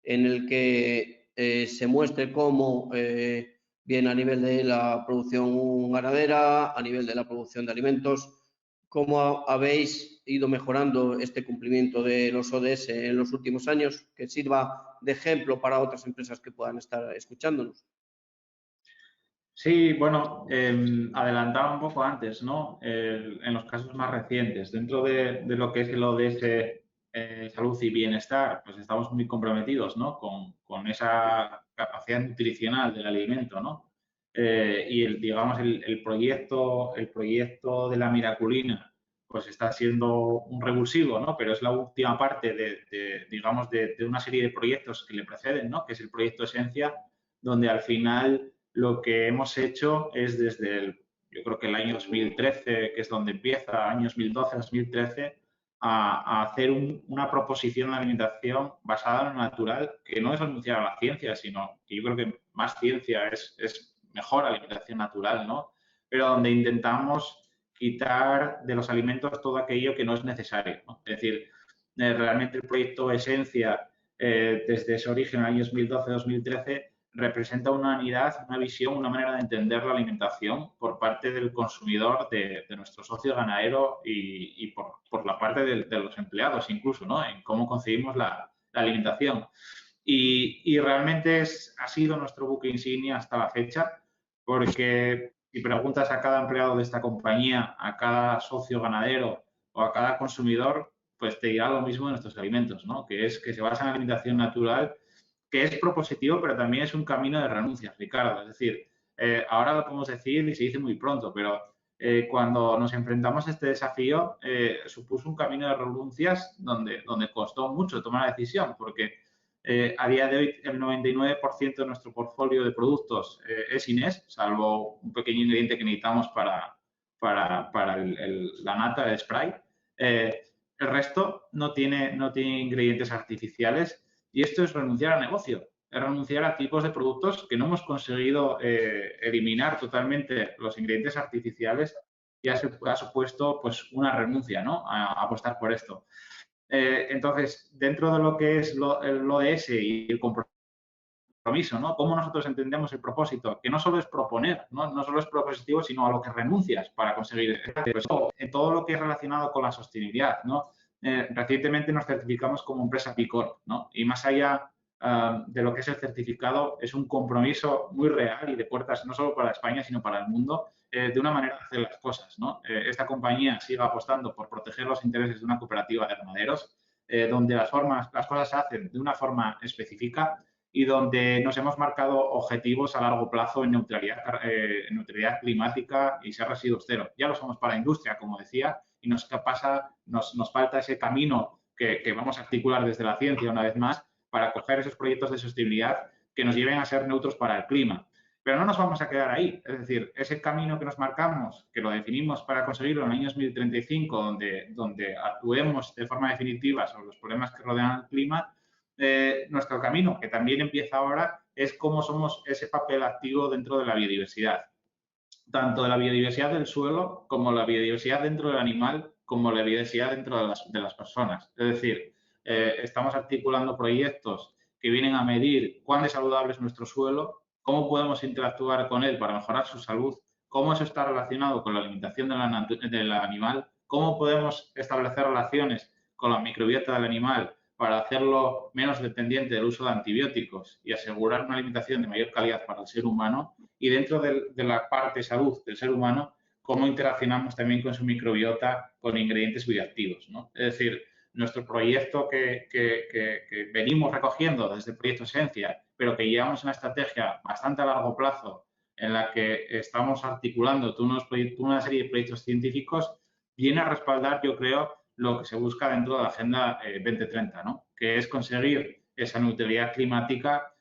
en el que se muestre cómo, bien a nivel de la producción ganadera, a nivel de la producción de alimentos, cómo habéis ido mejorando este cumplimiento de los ODS en los últimos años, que sirva de ejemplo para otras empresas que puedan estar escuchándonos. Sí, bueno, adelantaba un poco antes, ¿no? En los casos más recientes, dentro de lo que es el ODS salud y bienestar, pues estamos muy comprometidos, ¿no? Con esa capacidad nutricional del alimento, ¿no? Y digamos, el proyecto de la Miraculina, pues está siendo un revulsivo, ¿no? Pero es la última parte digamos, de una serie de proyectos que le preceden, ¿no? Que es el proyecto Esencia, donde al final lo que hemos hecho es yo creo que el año 2013, que es donde empieza, año 2012, 2013, a hacer una proposición de alimentación basada en lo natural, que no es renunciar a la ciencia, sino que yo creo que más ciencia es mejor alimentación natural, ¿no? Pero donde intentamos quitar de los alimentos todo aquello que no es necesario, ¿no? Es decir, realmente el proyecto Esencia, desde su origen en el año 2012-2013, representa una unidad, una visión, una manera de entender la alimentación por parte del consumidor, de nuestro socio ganadero y por la parte de los empleados incluso, ¿no? En cómo concebimos la alimentación. Y realmente ha sido nuestro buque insignia hasta la fecha, porque si preguntas a cada empleado de esta compañía, a cada socio ganadero o a cada consumidor, pues te dirá lo mismo de nuestros alimentos, ¿no? Que se basa en la alimentación natural, que es propositivo, pero también es un camino de renuncias, Ricardo. Es decir, ahora lo podemos decir y se dice muy pronto, pero cuando nos enfrentamos a este desafío, supuso un camino de renuncias donde costó mucho tomar la decisión, porque a día de hoy el 99% de nuestro portfolio de productos es INES, salvo un pequeño ingrediente que necesitamos para la nata de spray. El resto no tiene ingredientes artificiales. Y esto es renunciar al negocio, es renunciar a tipos de productos que no hemos conseguido eliminar totalmente los ingredientes artificiales y ha supuesto pues una renuncia, ¿no? A apostar por esto. Entonces, dentro de lo que es el ODS y el compromiso, ¿no? Cómo nosotros entendemos el propósito, que no solo es proponer, no solo es propositivo, sino a lo que renuncias para conseguir eso. En todo lo que es relacionado con la sostenibilidad, ¿no? Recientemente nos certificamos como empresa B Corp, ¿no? Y más allá de lo que es el certificado, es un compromiso muy real y de puertas no solo para España, sino para el mundo, de una manera de hacer las cosas, ¿no? Esta compañía sigue apostando por proteger los intereses de una cooperativa de ganaderos, donde las cosas se hacen de una forma específica y donde nos hemos marcado objetivos a largo plazo en neutralidad climática y ser residuos cero. Ya lo somos para la industria, como decía, y nos falta ese camino que vamos a articular desde la ciencia una vez más para coger esos proyectos de sostenibilidad que nos lleven a ser neutros para el clima. Pero no nos vamos a quedar ahí. Es decir, ese camino que nos marcamos, que lo definimos para conseguirlo en el año 2035, donde actuemos de forma definitiva sobre los problemas que rodean el clima, nuestro camino, que también empieza ahora, es cómo somos ese papel activo dentro de la biodiversidad. Tanto de la biodiversidad del suelo, como la biodiversidad dentro del animal, como la biodiversidad dentro de las personas. Es decir, estamos articulando proyectos que vienen a medir cuán saludable es nuestro suelo, cómo podemos interactuar con él para mejorar su salud, cómo eso está relacionado con la alimentación del animal, cómo podemos establecer relaciones con la microbiota del animal para hacerlo menos dependiente del uso de antibióticos y asegurar una alimentación de mayor calidad para el ser humano. Y dentro de la parte salud del ser humano, cómo interaccionamos también con su microbiota con ingredientes bioactivos, ¿no? Es decir, nuestro proyecto que venimos recogiendo desde el proyecto Esencia, pero que llevamos una estrategia bastante a largo plazo en la que estamos articulando una serie de proyectos científicos, viene a respaldar, yo creo, lo que se busca dentro de la Agenda 2030, ¿no? Que es conseguir esa neutralidad climática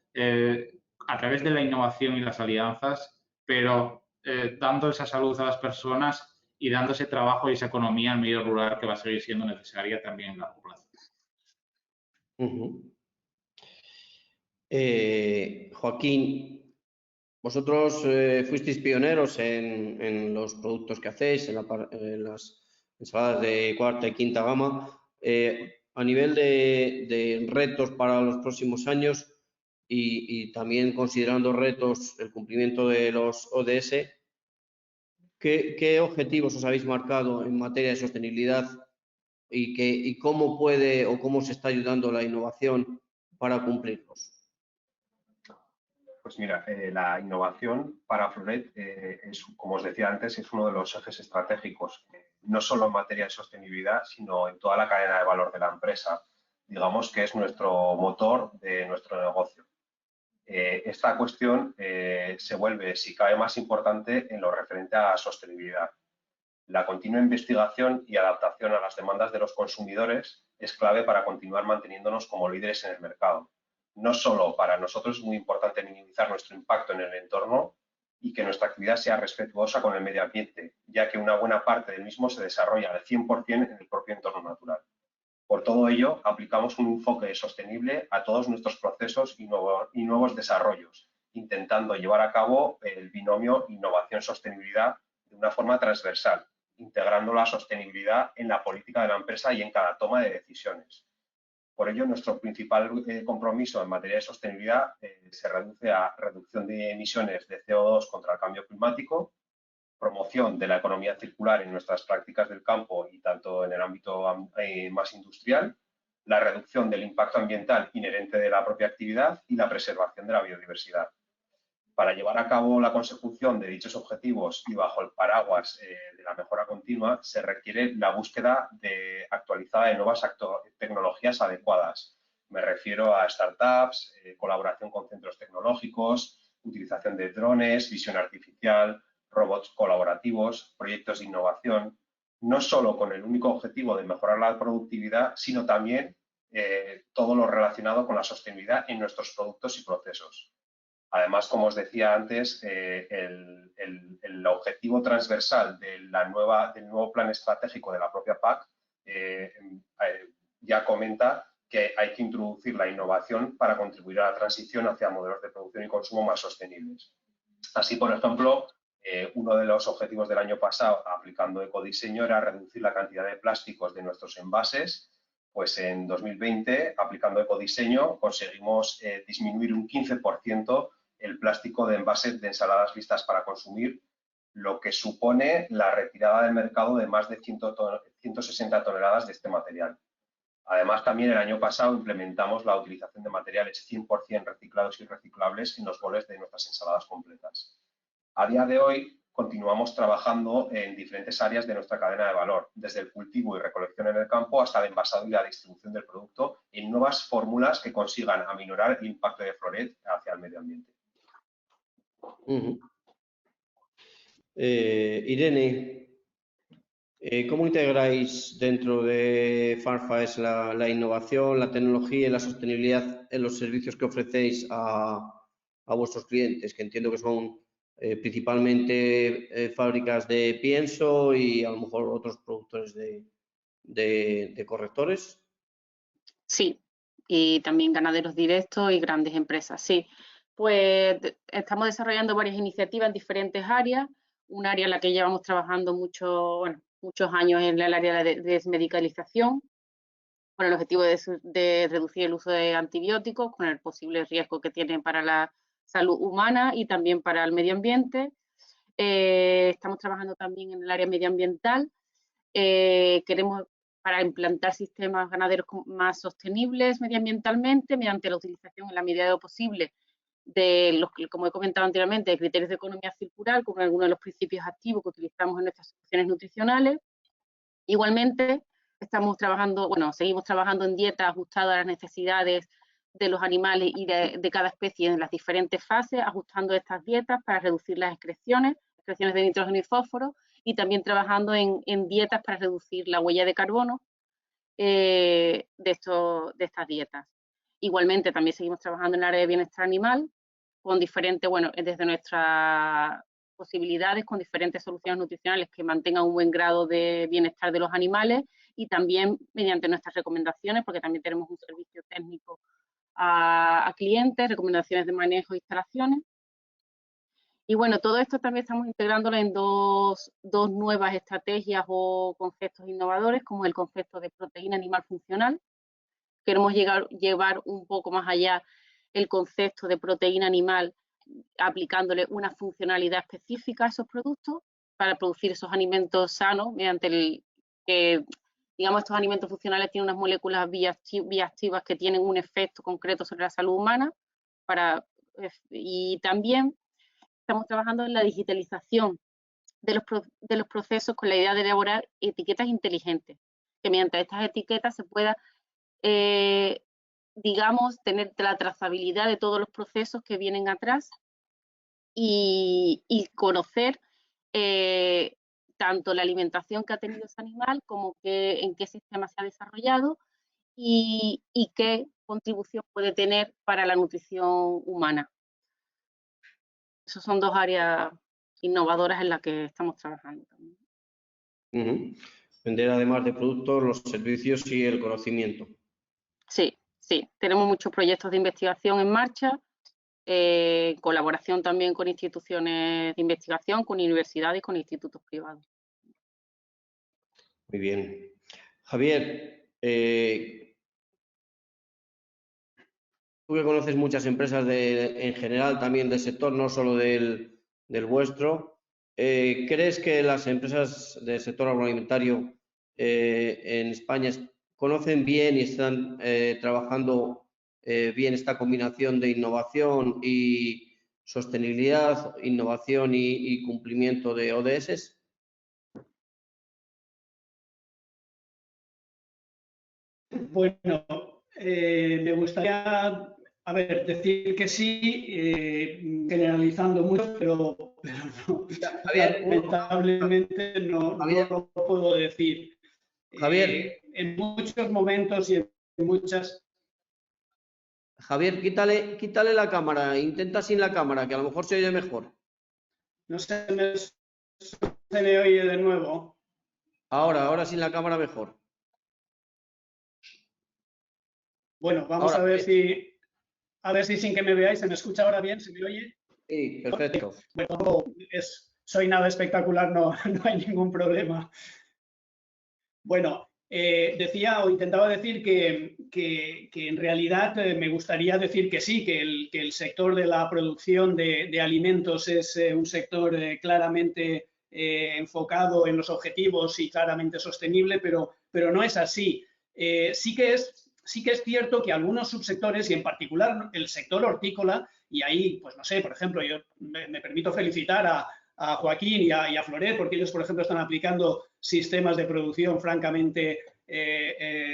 a través de la innovación y las alianzas, pero dando esa salud a las personas y dando ese trabajo y esa economía en medio rural que va a seguir siendo necesaria también en largo plazo. Joaquín, vosotros fuisteis pioneros en los productos que hacéis, en las ensaladas de cuarta y quinta gama. A nivel de retos para los próximos años, y también considerando retos el cumplimiento de los ODS, ¿qué objetivos os habéis marcado en materia de sostenibilidad y cómo puede o cómo se está ayudando la innovación para cumplirlos? Pues mira, la innovación para Floret, como os decía antes, es uno de los ejes estratégicos, no solo en materia de sostenibilidad, sino en toda la cadena de valor de la empresa. Digamos que es nuestro motor de nuestro negocio. Esta cuestión se vuelve, si cabe, más importante en lo referente a la sostenibilidad. La continua investigación y adaptación a las demandas de los consumidores es clave para continuar manteniéndonos como líderes en el mercado. No solo para nosotros es muy importante minimizar nuestro impacto en el entorno y que nuestra actividad sea respetuosa con el medio ambiente, ya que una buena parte del mismo se desarrolla al 100% en el propio entorno natural. Por todo ello, aplicamos un enfoque sostenible a todos nuestros procesos y nuevos desarrollos, intentando llevar a cabo el binomio innovación-sostenibilidad de una forma transversal, integrando la sostenibilidad en la política de la empresa y en cada toma de decisiones. Por ello, nuestro principal compromiso en materia de sostenibilidad se reduce a reducción de emisiones de CO2 contra el cambio climático, promoción de la economía circular en nuestras prácticas del campo y tanto en el ámbito más industrial, la reducción del impacto ambiental inherente de la propia actividad y la preservación de la biodiversidad. Para llevar a cabo la consecución de dichos objetivos y bajo el paraguas de la mejora continua, se requiere la búsqueda actualizada de nuevas tecnologías adecuadas. Me refiero a startups, colaboración con centros tecnológicos, utilización de drones, visión artificial, robots colaborativos, proyectos de innovación, no solo con el único objetivo de mejorar la productividad, sino también todo lo relacionado con la sostenibilidad en nuestros productos y procesos. Además, como os decía antes, el objetivo transversal del nuevo plan estratégico de la propia PAC ya comenta que hay que introducir la innovación para contribuir a la transición hacia modelos de producción y consumo más sostenibles. Así, por ejemplo, uno de los objetivos del año pasado, aplicando ecodiseño, era reducir la cantidad de plásticos de nuestros envases. Pues en 2020, aplicando ecodiseño, conseguimos disminuir un 15% el plástico de envases de ensaladas listas para consumir, lo que supone la retirada del mercado de más de 160 toneladas de este material. Además, también el año pasado implementamos la utilización de materiales 100% reciclados y reciclables en los boles de nuestras ensaladas completas. A día de hoy, continuamos trabajando en diferentes áreas de nuestra cadena de valor, desde el cultivo y recolección en el campo hasta el envasado y la distribución del producto, en nuevas fórmulas que consigan aminorar el impacto de Floret hacia el medio ambiente. Irene, ¿cómo integráis dentro de Farfetch la innovación, la tecnología y la sostenibilidad en los servicios que ofrecéis a vuestros clientes? Que entiendo que son principalmente fábricas de pienso y a lo mejor otros productores de correctores. Sí, y también ganaderos directos y grandes empresas, sí. Pues estamos desarrollando varias iniciativas en diferentes áreas. Un área en la que llevamos trabajando muchos años es el área de desmedicalización, con el objetivo de reducir el uso de antibióticos, con el posible riesgo que tienen para la salud humana y también para el medio ambiente. Estamos trabajando también en el área medioambiental. Queremos para implantar sistemas ganaderos más sostenibles medioambientalmente mediante la utilización en la medida de lo posible de los que, como he comentado anteriormente, de criterios de economía circular, como algunos de los principios activos que utilizamos en nuestras soluciones nutricionales. Igualmente, seguimos trabajando en dietas ajustadas a las necesidades de los animales y de cada especie en las diferentes fases, ajustando estas dietas para reducir las excreciones de nitrógeno y fósforo, y también trabajando en dietas para reducir la huella de carbono de estas dietas. Igualmente, también seguimos trabajando en el área de bienestar animal, con diferentes, desde nuestras posibilidades, con diferentes soluciones nutricionales que mantengan un buen grado de bienestar de los animales y también mediante nuestras recomendaciones, porque también tenemos un servicio técnico a clientes, recomendaciones de manejo e instalaciones. Y bueno, todo esto también estamos integrándolo en dos nuevas estrategias o conceptos innovadores, como el concepto de proteína animal funcional. Queremos llevar un poco más allá el concepto de proteína animal aplicándole una funcionalidad específica a esos productos para producir esos alimentos sanos mediante el que, digamos, estos alimentos funcionales tienen unas moléculas bioactivas que tienen un efecto concreto sobre la salud humana. Y también estamos trabajando en la digitalización de los procesos con la idea de elaborar etiquetas inteligentes, que mediante estas etiquetas se pueda, digamos, tener la trazabilidad de todos los procesos que vienen atrás y conocer tanto la alimentación que ha tenido ese animal como en qué sistema se ha desarrollado y qué contribución puede tener para la nutrición humana. Esas son dos áreas innovadoras en las que estamos trabajando también. Vender además de productos, los servicios y el conocimiento. Sí, sí. Tenemos muchos proyectos de investigación en marcha, en colaboración también con instituciones de investigación, con universidades y con institutos privados. Muy bien. Javier, tú que conoces muchas empresas en general, también del sector, no solo del vuestro, ¿crees que las empresas del sector agroalimentario en España conocen bien y están trabajando bien esta combinación de innovación y sostenibilidad, innovación y cumplimiento de ODS? Bueno, me gustaría, decir que sí, generalizando mucho, pero no, Javier, lamentablemente no lo puedo decir. Javier, en muchos momentos y en muchas... Javier, quítale la cámara, intenta sin la cámara, que a lo mejor se oye mejor. No se me oye de nuevo. Ahora sin la cámara mejor. Bueno, vamos a ver si sin que me veáis se me escucha ahora bien, se me oye. Sí, perfecto. Bueno, soy nada espectacular, no hay ningún problema. Bueno, decía o intentaba decir que en realidad me gustaría decir que sí, que el sector de la producción de alimentos es un sector claramente enfocado en los objetivos y claramente sostenible, pero no es así. Sí que es cierto que algunos subsectores, y en particular el sector hortícola, y ahí, pues no sé, por ejemplo, yo me permito felicitar a Joaquín y a Floret, porque ellos, por ejemplo, están aplicando sistemas de producción francamente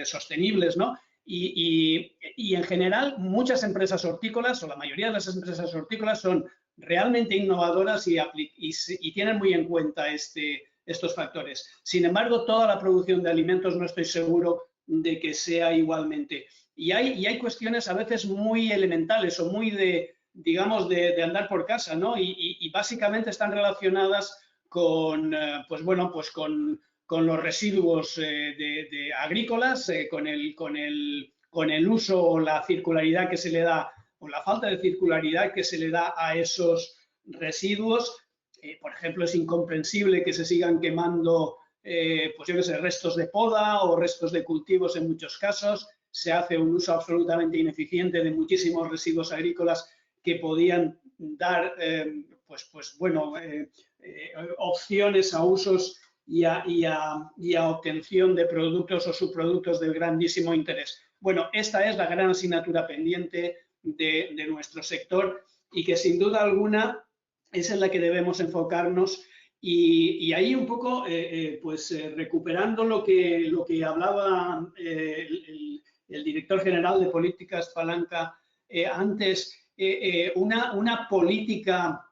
sostenibles, ¿no? Y en general, muchas empresas hortícolas, o la mayoría de las empresas hortícolas, son realmente innovadoras y tienen muy en cuenta estos factores. Sin embargo, toda la producción de alimentos no estoy seguro de que sea igualmente. Y hay cuestiones a veces muy elementales o muy digamos, de andar por casa, ¿no? Y básicamente están relacionadas con, pues bueno, pues con los residuos de agrícolas, con el uso o la circularidad que se le da, o la falta de circularidad que se le da a esos residuos. Por ejemplo, es incomprensible que se sigan quemando, pues yo qué sé, restos de poda o restos de cultivos en muchos casos. Se hace un uso absolutamente ineficiente de muchísimos residuos agrícolas que podían dar, opciones a usos y a obtención de productos o subproductos de grandísimo interés. Bueno, esta es la gran asignatura pendiente de nuestro sector y que sin duda alguna es en la que debemos enfocarnos y ahí un poco, recuperando lo que hablaba el director general de políticas Palanca antes, una política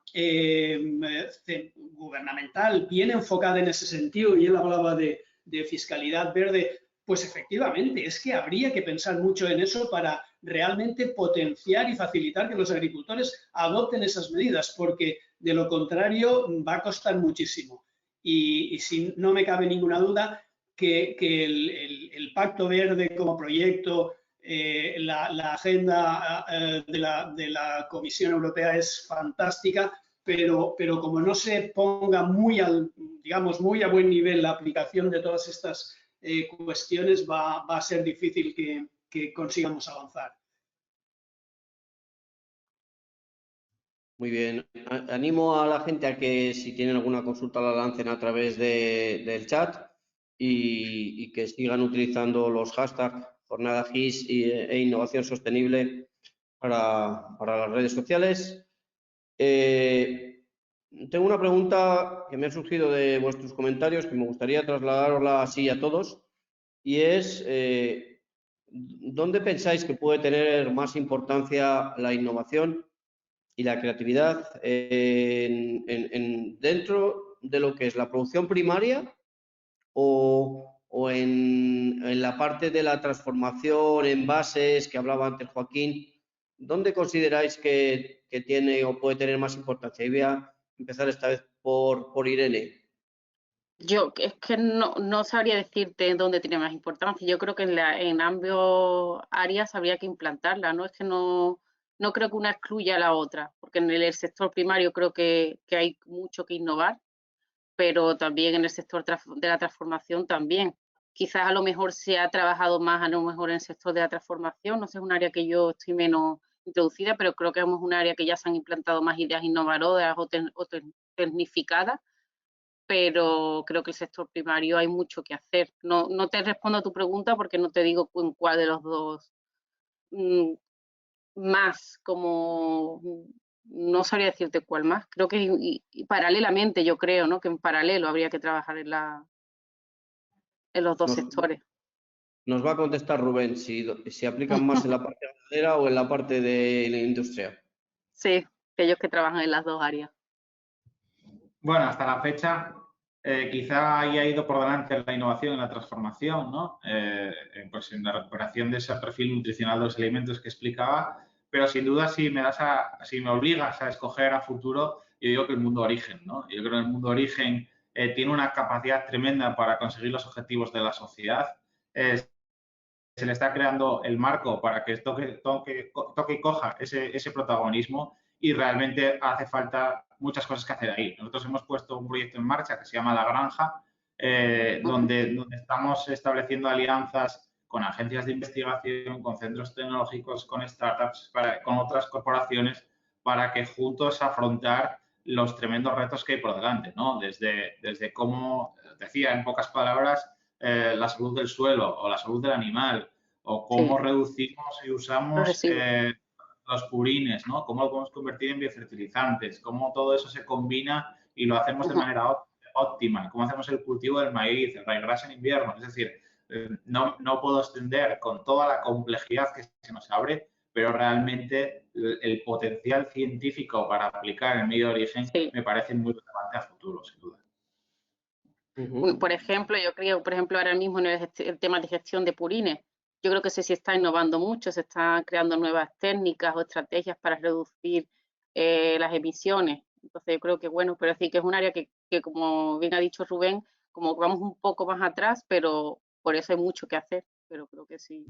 gubernamental bien enfocada en ese sentido, y él hablaba de fiscalidad verde, pues efectivamente es que habría que pensar mucho en eso para realmente potenciar y facilitar que los agricultores adopten esas medidas, porque de lo contrario va a costar muchísimo. Y no me cabe ninguna duda que el Pacto Verde como proyecto, la agenda de la Comisión Europea es fantástica, pero como no se ponga muy a buen nivel la aplicación de todas estas cuestiones, va a ser difícil que consigamos avanzar. Muy bien. Animo a la gente a que si tienen alguna consulta la lancen a través del chat y que sigan utilizando los hashtags Jornada GIS e Innovación Sostenible para las redes sociales. Tengo una pregunta que me ha surgido de vuestros comentarios que me gustaría trasladárosla así a todos y es ¿dónde pensáis que puede tener más importancia la innovación y la creatividad dentro de lo que es la producción primaria o en la parte de la transformación en bases que hablaba antes Joaquín? ¿Dónde consideráis que tiene o puede tener más importancia? Y voy a empezar esta vez por Irene. Yo es que no sabría decirte dónde tiene más importancia. Yo creo que en ambas áreas habría que implantarla, ¿no? Es que no creo que una excluya a la otra, porque en el sector primario creo que hay mucho que innovar, pero también en el sector de la transformación también. Quizás a lo mejor se ha trabajado más, a lo mejor en el sector de la transformación, no sé, es un área que yo estoy menos introducida, pero creo que es un área que ya se han implantado más ideas innovadoras o tecnificadas, pero creo que el sector primario hay mucho que hacer. No te respondo a tu pregunta porque no te digo en cuál de los dos más, como no sabría decirte cuál más. Creo que y paralelamente yo creo, ¿no? Que en paralelo habría que trabajar en los dos sectores. Nos va a contestar Rubén si aplican más en la parte ganadera o en la parte de la industria. Sí, aquellos que trabajan en las dos áreas. Bueno, hasta la fecha quizá haya ido por delante la innovación y la transformación, ¿no? Pues en la recuperación de ese perfil nutricional de los alimentos que explicaba, pero sin duda si me obligas a escoger a futuro, yo digo que el mundo origen, ¿no? Yo creo que el mundo origen tiene una capacidad tremenda para conseguir los objetivos de la sociedad. Se le está creando el marco para que toque y coja ese protagonismo y realmente hace falta muchas cosas que hacer ahí. Nosotros hemos puesto un proyecto en marcha que se llama La Granja, donde estamos estableciendo alianzas con agencias de investigación, con centros tecnológicos, con startups, con otras corporaciones, para que juntos afrontar los tremendos retos que hay por delante, ¿no? Desde cómo, decía en pocas palabras, la salud del suelo o la salud del animal, o cómo reducimos y usamos los purines, ¿no? Cómo lo podemos convertir en biofertilizantes, cómo todo eso se combina y lo hacemos de manera óptima, cómo hacemos el cultivo del maíz, el raigras en invierno. Es decir, no puedo extender con toda la complejidad que se nos abre, pero realmente el potencial científico para aplicar el medio de origen me parece muy relevante a futuro, sin duda. Por ejemplo, yo creo, ahora mismo en el tema de gestión de purines, yo creo que se está innovando mucho, se están creando nuevas técnicas o estrategias para reducir las emisiones. Entonces, yo creo que, bueno, pero sí que es un área que, como bien ha dicho Rubén, como vamos un poco más atrás, pero por eso hay mucho que hacer, pero creo que sí.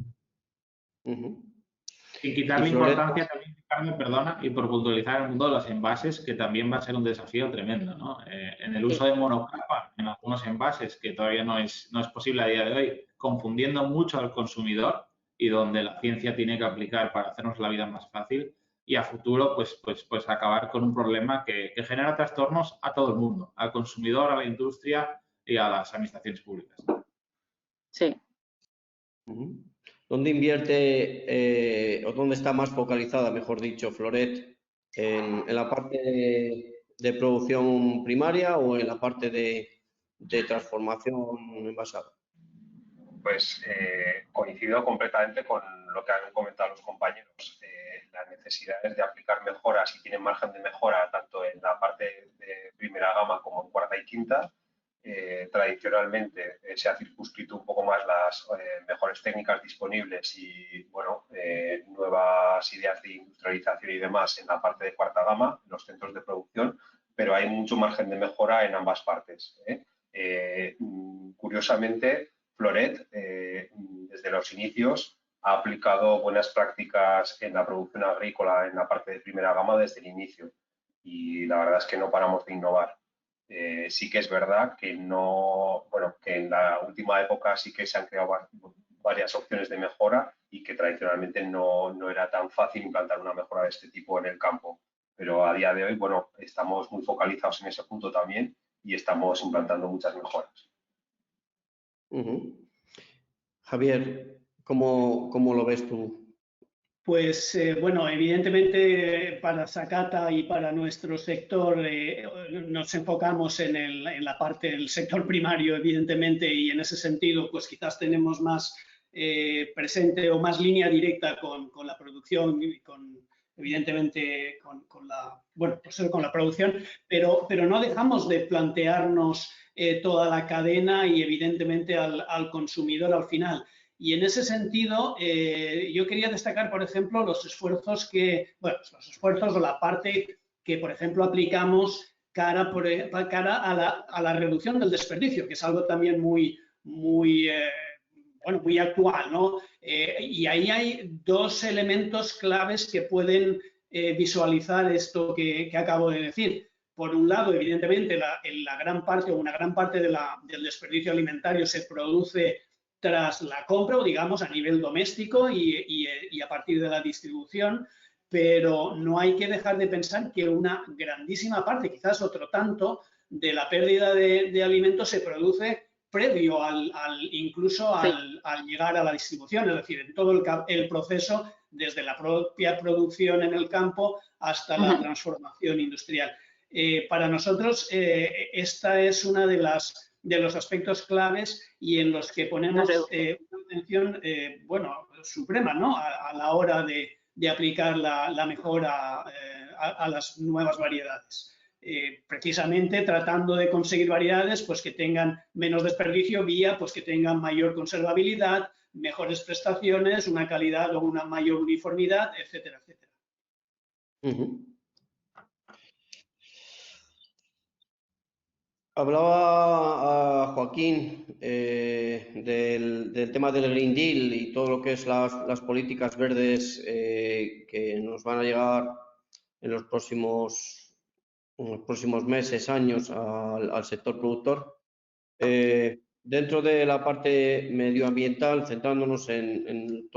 Sin quitarle importancia también, Carmen, perdona, y por puntualizar el mundo de los envases, que también va a ser un desafío tremendo, ¿no? En el uso de monocapa en algunos envases, que todavía no es posible a día de hoy, confundiendo mucho al consumidor y donde la ciencia tiene que aplicar para hacernos la vida más fácil, y a futuro, pues acabar con un problema que genera trastornos a todo el mundo, al consumidor, a la industria y a las administraciones públicas. Sí. ¿Dónde invierte o dónde está más focalizada, mejor dicho, Floret? ¿En la parte de producción primaria o en la parte de transformación envasada? Pues coincido completamente con lo que han comentado los compañeros. Las necesidades de aplicar mejoras y tienen margen de mejora tanto en la parte de primera gama como en cuarta y quinta. Tradicionalmente se ha circunscrito un poco más las mejores técnicas disponibles y bueno, nuevas ideas de industrialización y demás en la parte de cuarta gama, en los centros de producción, pero hay mucho margen de mejora en ambas partes. Curiosamente, Floret, desde los inicios, ha aplicado buenas prácticas en la producción agrícola en la parte de primera gama desde el inicio y la verdad es que no paramos de innovar. Sí que es verdad que que en la última época sí que se han creado varias opciones de mejora y que tradicionalmente no era tan fácil implantar una mejora de este tipo en el campo. pero a día de hoy, bueno, estamos muy focalizados en ese punto también y estamos implantando muchas mejoras. Javier, ¿cómo lo ves tú? Pues bueno, evidentemente para Sakata y para nuestro sector nos enfocamos en la parte del sector primario, evidentemente, y en ese sentido pues quizás tenemos más presente o más línea directa con la producción y evidentemente con la producción, pero no dejamos de plantearnos toda la cadena y evidentemente al consumidor al final. Y en ese sentido, yo quería destacar, por ejemplo, los esfuerzos o la parte que, por ejemplo, aplicamos cara a la reducción del desperdicio, que es algo también muy actual, ¿no? Y ahí hay dos elementos claves que pueden visualizar esto que acabo de decir. Por un lado, evidentemente, una gran parte del desperdicio alimentario se produce tras la compra o digamos a nivel doméstico y a partir de la distribución, pero no hay que dejar de pensar que una grandísima parte, quizás otro tanto, de la pérdida de alimentos se produce previo incluso al llegar a la distribución, es decir, en todo el proceso desde la propia producción en el campo hasta la transformación industrial. Para nosotros esta es una de los aspectos claves y en los que ponemos una atención suprema, ¿no? a la hora de aplicar la mejora a las nuevas variedades. Precisamente tratando de conseguir variedades pues, que tengan menos desperdicio vía pues, que tengan mayor conservabilidad, mejores prestaciones, una calidad o una mayor uniformidad, etcétera, etcétera. Hablaba a Joaquín del tema del Green Deal y todo lo que es las políticas verdes que nos van a llegar en los próximos meses, años al sector productor. Dentro de la parte medioambiental, centrándonos en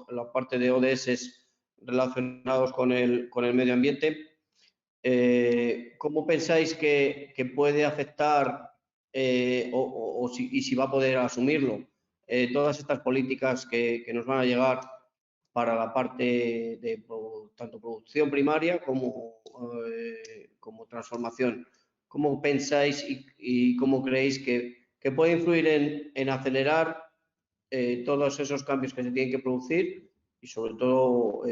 la parte de ODS relacionados con el medio ambiente, ¿cómo pensáis que puede afectar y si va a poder asumirlo todas estas políticas que nos van a llegar para la parte de tanto producción primaria como transformación? ¿Cómo pensáis y cómo creéis que puede influir en acelerar todos esos cambios que se tienen que producir y sobre todo,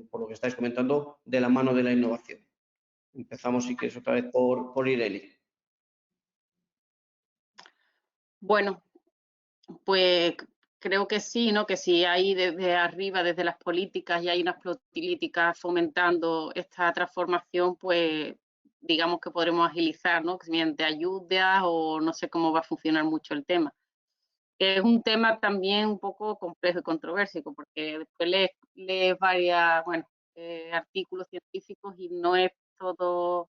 por lo que estáis comentando, de la mano de la innovación? Empezamos, si quieres, otra vez por Irene. Bueno, pues creo que sí, ¿no? Que si hay desde arriba, desde las políticas, y hay unas políticas fomentando esta transformación, pues digamos que podremos agilizar, ¿no? Mediante ayudas o no sé cómo va a funcionar mucho el tema. Es un tema también un poco complejo y controversico, porque después lees varios artículos científicos y no es todo,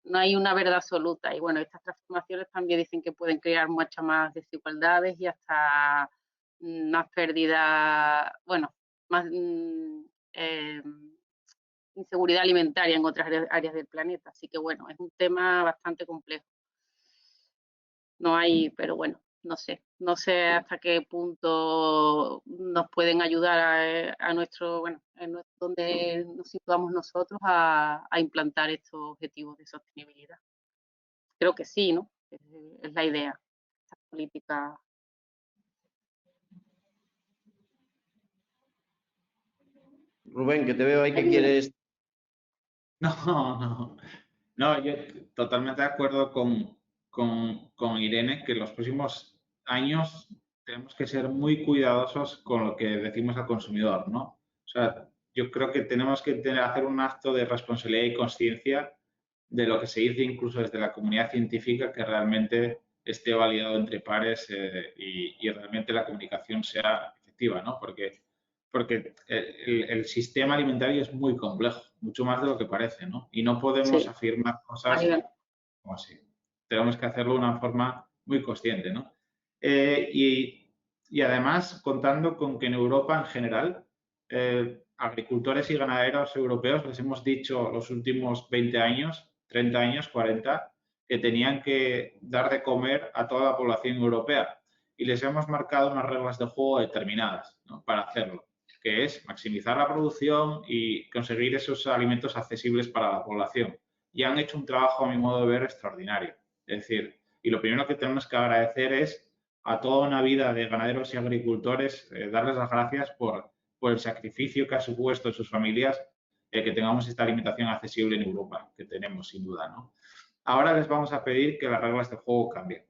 no hay una verdad absoluta. Y bueno, estas transformaciones también dicen que pueden crear muchas más desigualdades y hasta más pérdida, más inseguridad alimentaria en otras áreas del planeta. Así que bueno, es un tema bastante complejo. No hay, pero bueno, no sé hasta qué punto nos pueden ayudar a nuestro, donde nos situamos nosotros a implantar estos objetivos de sostenibilidad. Creo que sí, ¿no? Es la idea, esta política. Rubén, que te veo ahí que quieres. No, yo totalmente de acuerdo con Irene que en los próximos años tenemos que ser muy cuidadosos con lo que decimos al consumidor, ¿no? O sea, yo creo que tenemos que hacer un acto de responsabilidad y conciencia de lo que se dice incluso desde la comunidad científica, que realmente esté validado entre pares y realmente la comunicación sea efectiva, ¿no? Porque el sistema alimentario es muy complejo, mucho más de lo que parece, ¿no? Y no podemos afirmar cosas como así. Tenemos que hacerlo de una forma muy consciente, ¿no? Y además, contando con que en Europa en general agricultores y ganaderos europeos les hemos dicho los últimos 20 años, 30 años, 40, que tenían que dar de comer a toda la población europea y les hemos marcado unas reglas de juego determinadas, ¿no?, para hacerlo, que es maximizar la producción y conseguir esos alimentos accesibles para la población. Y han hecho un trabajo, a mi modo de ver, extraordinario. Es decir, y lo primero que tenemos que agradecer es a toda una vida de ganaderos y agricultores, darles las gracias por el sacrificio que ha supuesto en sus familias que tengamos esta alimentación accesible en Europa, que tenemos sin duda, ¿no? Ahora les vamos a pedir que las reglas del juego cambien.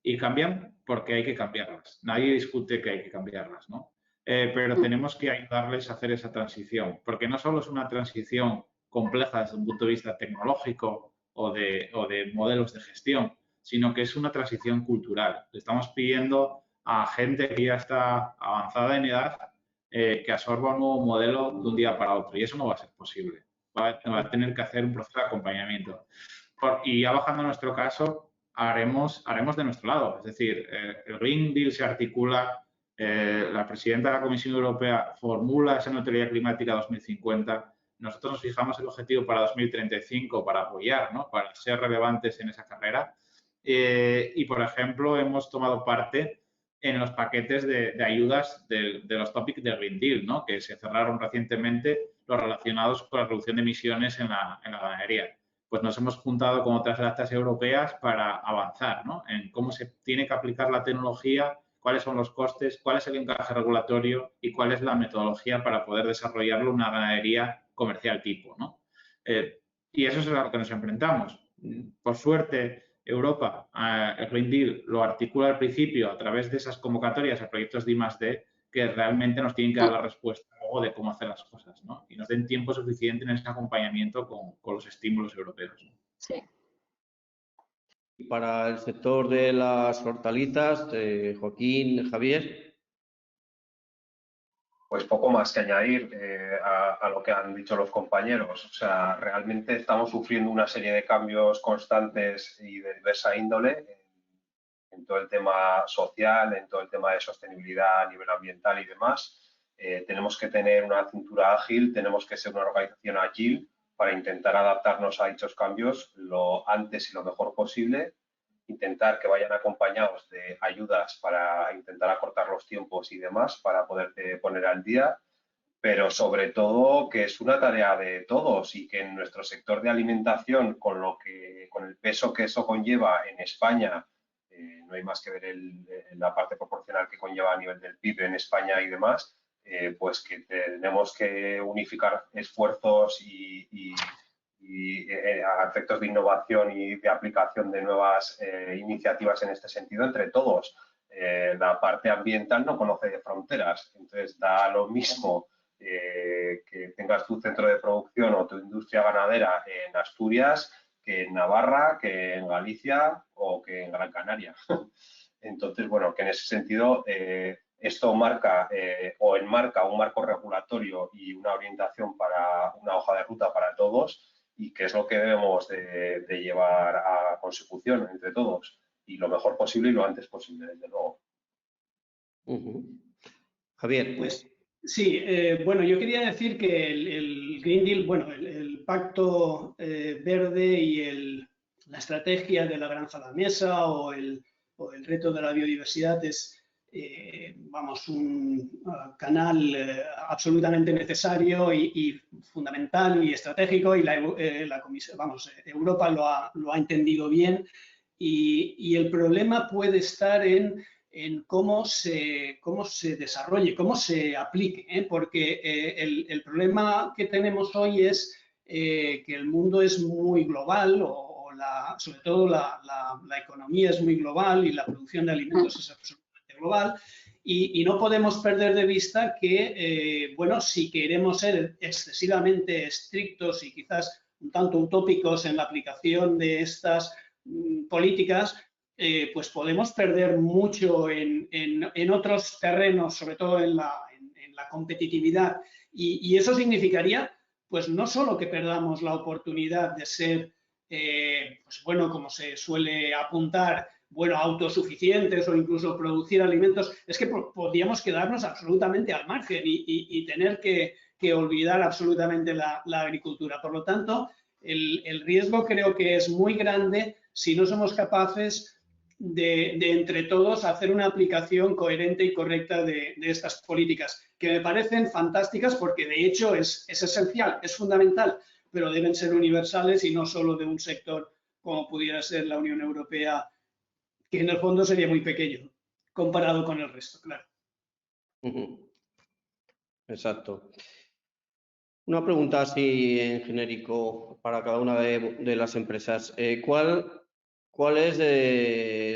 Y cambian porque hay que cambiarlas. Nadie discute que hay que cambiarlas, ¿no? Pero tenemos que ayudarles a hacer esa transición, porque no solo es una transición compleja desde un punto de vista tecnológico o de modelos de gestión, sino que es una transición cultural. Le estamos pidiendo a gente que ya está avanzada en edad que absorba un nuevo modelo de un día para otro, y eso no va a ser posible. Va a tener que hacer un proceso de acompañamiento. Y ya bajando a nuestro caso, haremos de nuestro lado. Es decir, el Green Deal se articula, la presidenta de la Comisión Europea formula esa neutralidad climática 2050. Nosotros nos fijamos el objetivo para 2035 para apoyar, ¿no?, para ser relevantes en esa carrera. Y, por ejemplo, hemos tomado parte en los paquetes de ayudas de los topics del Green Deal, ¿no?, que se cerraron recientemente, los relacionados con la reducción de emisiones en la ganadería. Pues nos hemos juntado con otras datas europeas para avanzar, ¿no?, en cómo se tiene que aplicar la tecnología, cuáles son los costes, cuál es el encaje regulatorio y cuál es la metodología para poder desarrollarlo una ganadería comercial tipo, ¿no? Y eso es a lo que nos enfrentamos. Por suerte, Europa, el Green Deal lo articula al principio a través de esas convocatorias a proyectos de I+D que realmente nos tienen que dar la respuesta luego de cómo hacer las cosas, ¿no? Y nos den tiempo suficiente en ese acompañamiento con los estímulos europeos. Sí. Y para el sector de las hortalizas, Joaquín, Javier. Pues poco más que añadir a lo que han dicho los compañeros. O sea, realmente estamos sufriendo una serie de cambios constantes y de diversa índole en todo el tema social, en todo el tema de sostenibilidad a nivel ambiental y demás. Tenemos que tener una cintura ágil, tenemos que ser una organización ágil para intentar adaptarnos a dichos cambios lo antes y lo mejor posible, intentar que vayan acompañados de ayudas para intentar acortar los tiempos y demás para poderte poner al día, pero sobre todo que es una tarea de todos y que en nuestro sector de alimentación, con el peso que eso conlleva en España, no hay más que ver la parte proporcional que conlleva a nivel del PIB en España y demás, pues que tenemos que unificar esfuerzos y a efectos de innovación y de aplicación de nuevas iniciativas en este sentido entre todos. La parte ambiental no conoce de fronteras, entonces da lo mismo que tengas tu centro de producción o tu industria ganadera en Asturias que en Navarra, que en Galicia o que en Gran Canaria. Entonces, bueno, que en ese sentido esto marca o enmarca un marco regulatorio y una orientación para una hoja de ruta para todos, y que es lo que debemos de llevar a consecución entre todos, y lo mejor posible y lo antes posible, desde luego. Javier. Pues sí, bueno, yo quería decir que el Green Deal, bueno, el Pacto Verde y la estrategia de la granja a la mesa o el reto de la biodiversidad es, vamos, un canal absolutamente necesario y fundamental y estratégico, y la Comisión, vamos, Europa lo ha entendido bien, y el problema puede estar en cómo se desarrolle, cómo se aplique, porque el problema que tenemos hoy es que el mundo es muy global, sobre todo la economía es muy global y la producción de alimentos es absolutamente global, y no podemos perder de vista que, bueno, si queremos ser excesivamente estrictos y quizás un tanto utópicos en la aplicación de estas políticas, pues podemos perder mucho en otros terrenos, sobre todo en la competitividad. Y eso significaría, pues no solo que perdamos la oportunidad de ser, pues bueno, como se suele apuntar, bueno, autosuficientes o incluso producir alimentos, es que podríamos quedarnos absolutamente al margen y tener que olvidar absolutamente la agricultura. Por lo tanto, el riesgo creo que es muy grande si no somos capaces de entre todos hacer una aplicación coherente y correcta de estas políticas, que me parecen fantásticas porque de hecho es esencial, es fundamental, pero deben ser universales y no solo de un sector como pudiera ser la Unión Europea, que en el fondo sería muy pequeño comparado con el resto, claro. Exacto. Una pregunta así en genérico para cada una de las empresas. ¿Cuál es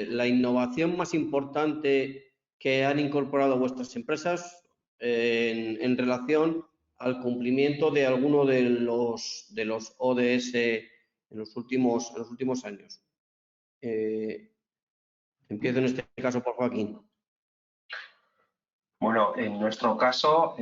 la innovación más importante que han incorporado vuestras empresas en relación al cumplimiento de alguno de los ODS en los últimos años? Empiezo en este caso por Joaquín. Bueno, en nuestro caso,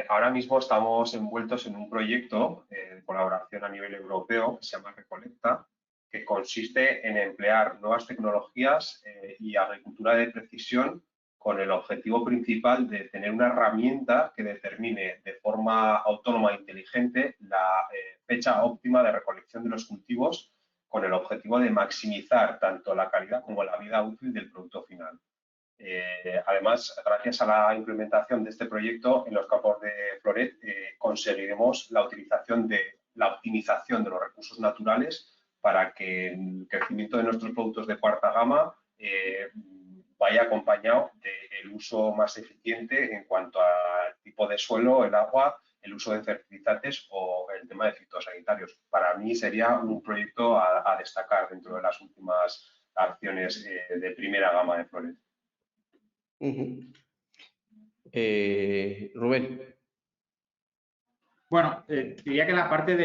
ahora mismo estamos envueltos en un proyecto de colaboración a nivel europeo que se llama Recolecta, que consiste en emplear nuevas tecnologías y agricultura de precisión con el objetivo principal de tener una herramienta que determine de forma autónoma e inteligente la fecha óptima de recolección de los cultivos con el objetivo de maximizar tanto la calidad como la vida útil del producto final. Además, gracias a la implementación de este proyecto en los campos de Floret, conseguiremos la optimización de los recursos naturales para que el crecimiento de nuestros productos de cuarta gama vaya acompañado del uso más eficiente en cuanto al tipo de suelo, el agua, el uso de fertilizantes o el tema de fitosanitarios. Para mí sería un proyecto a destacar dentro de las últimas acciones de primera gama de Floret. Rubén. Bueno, diría que la parte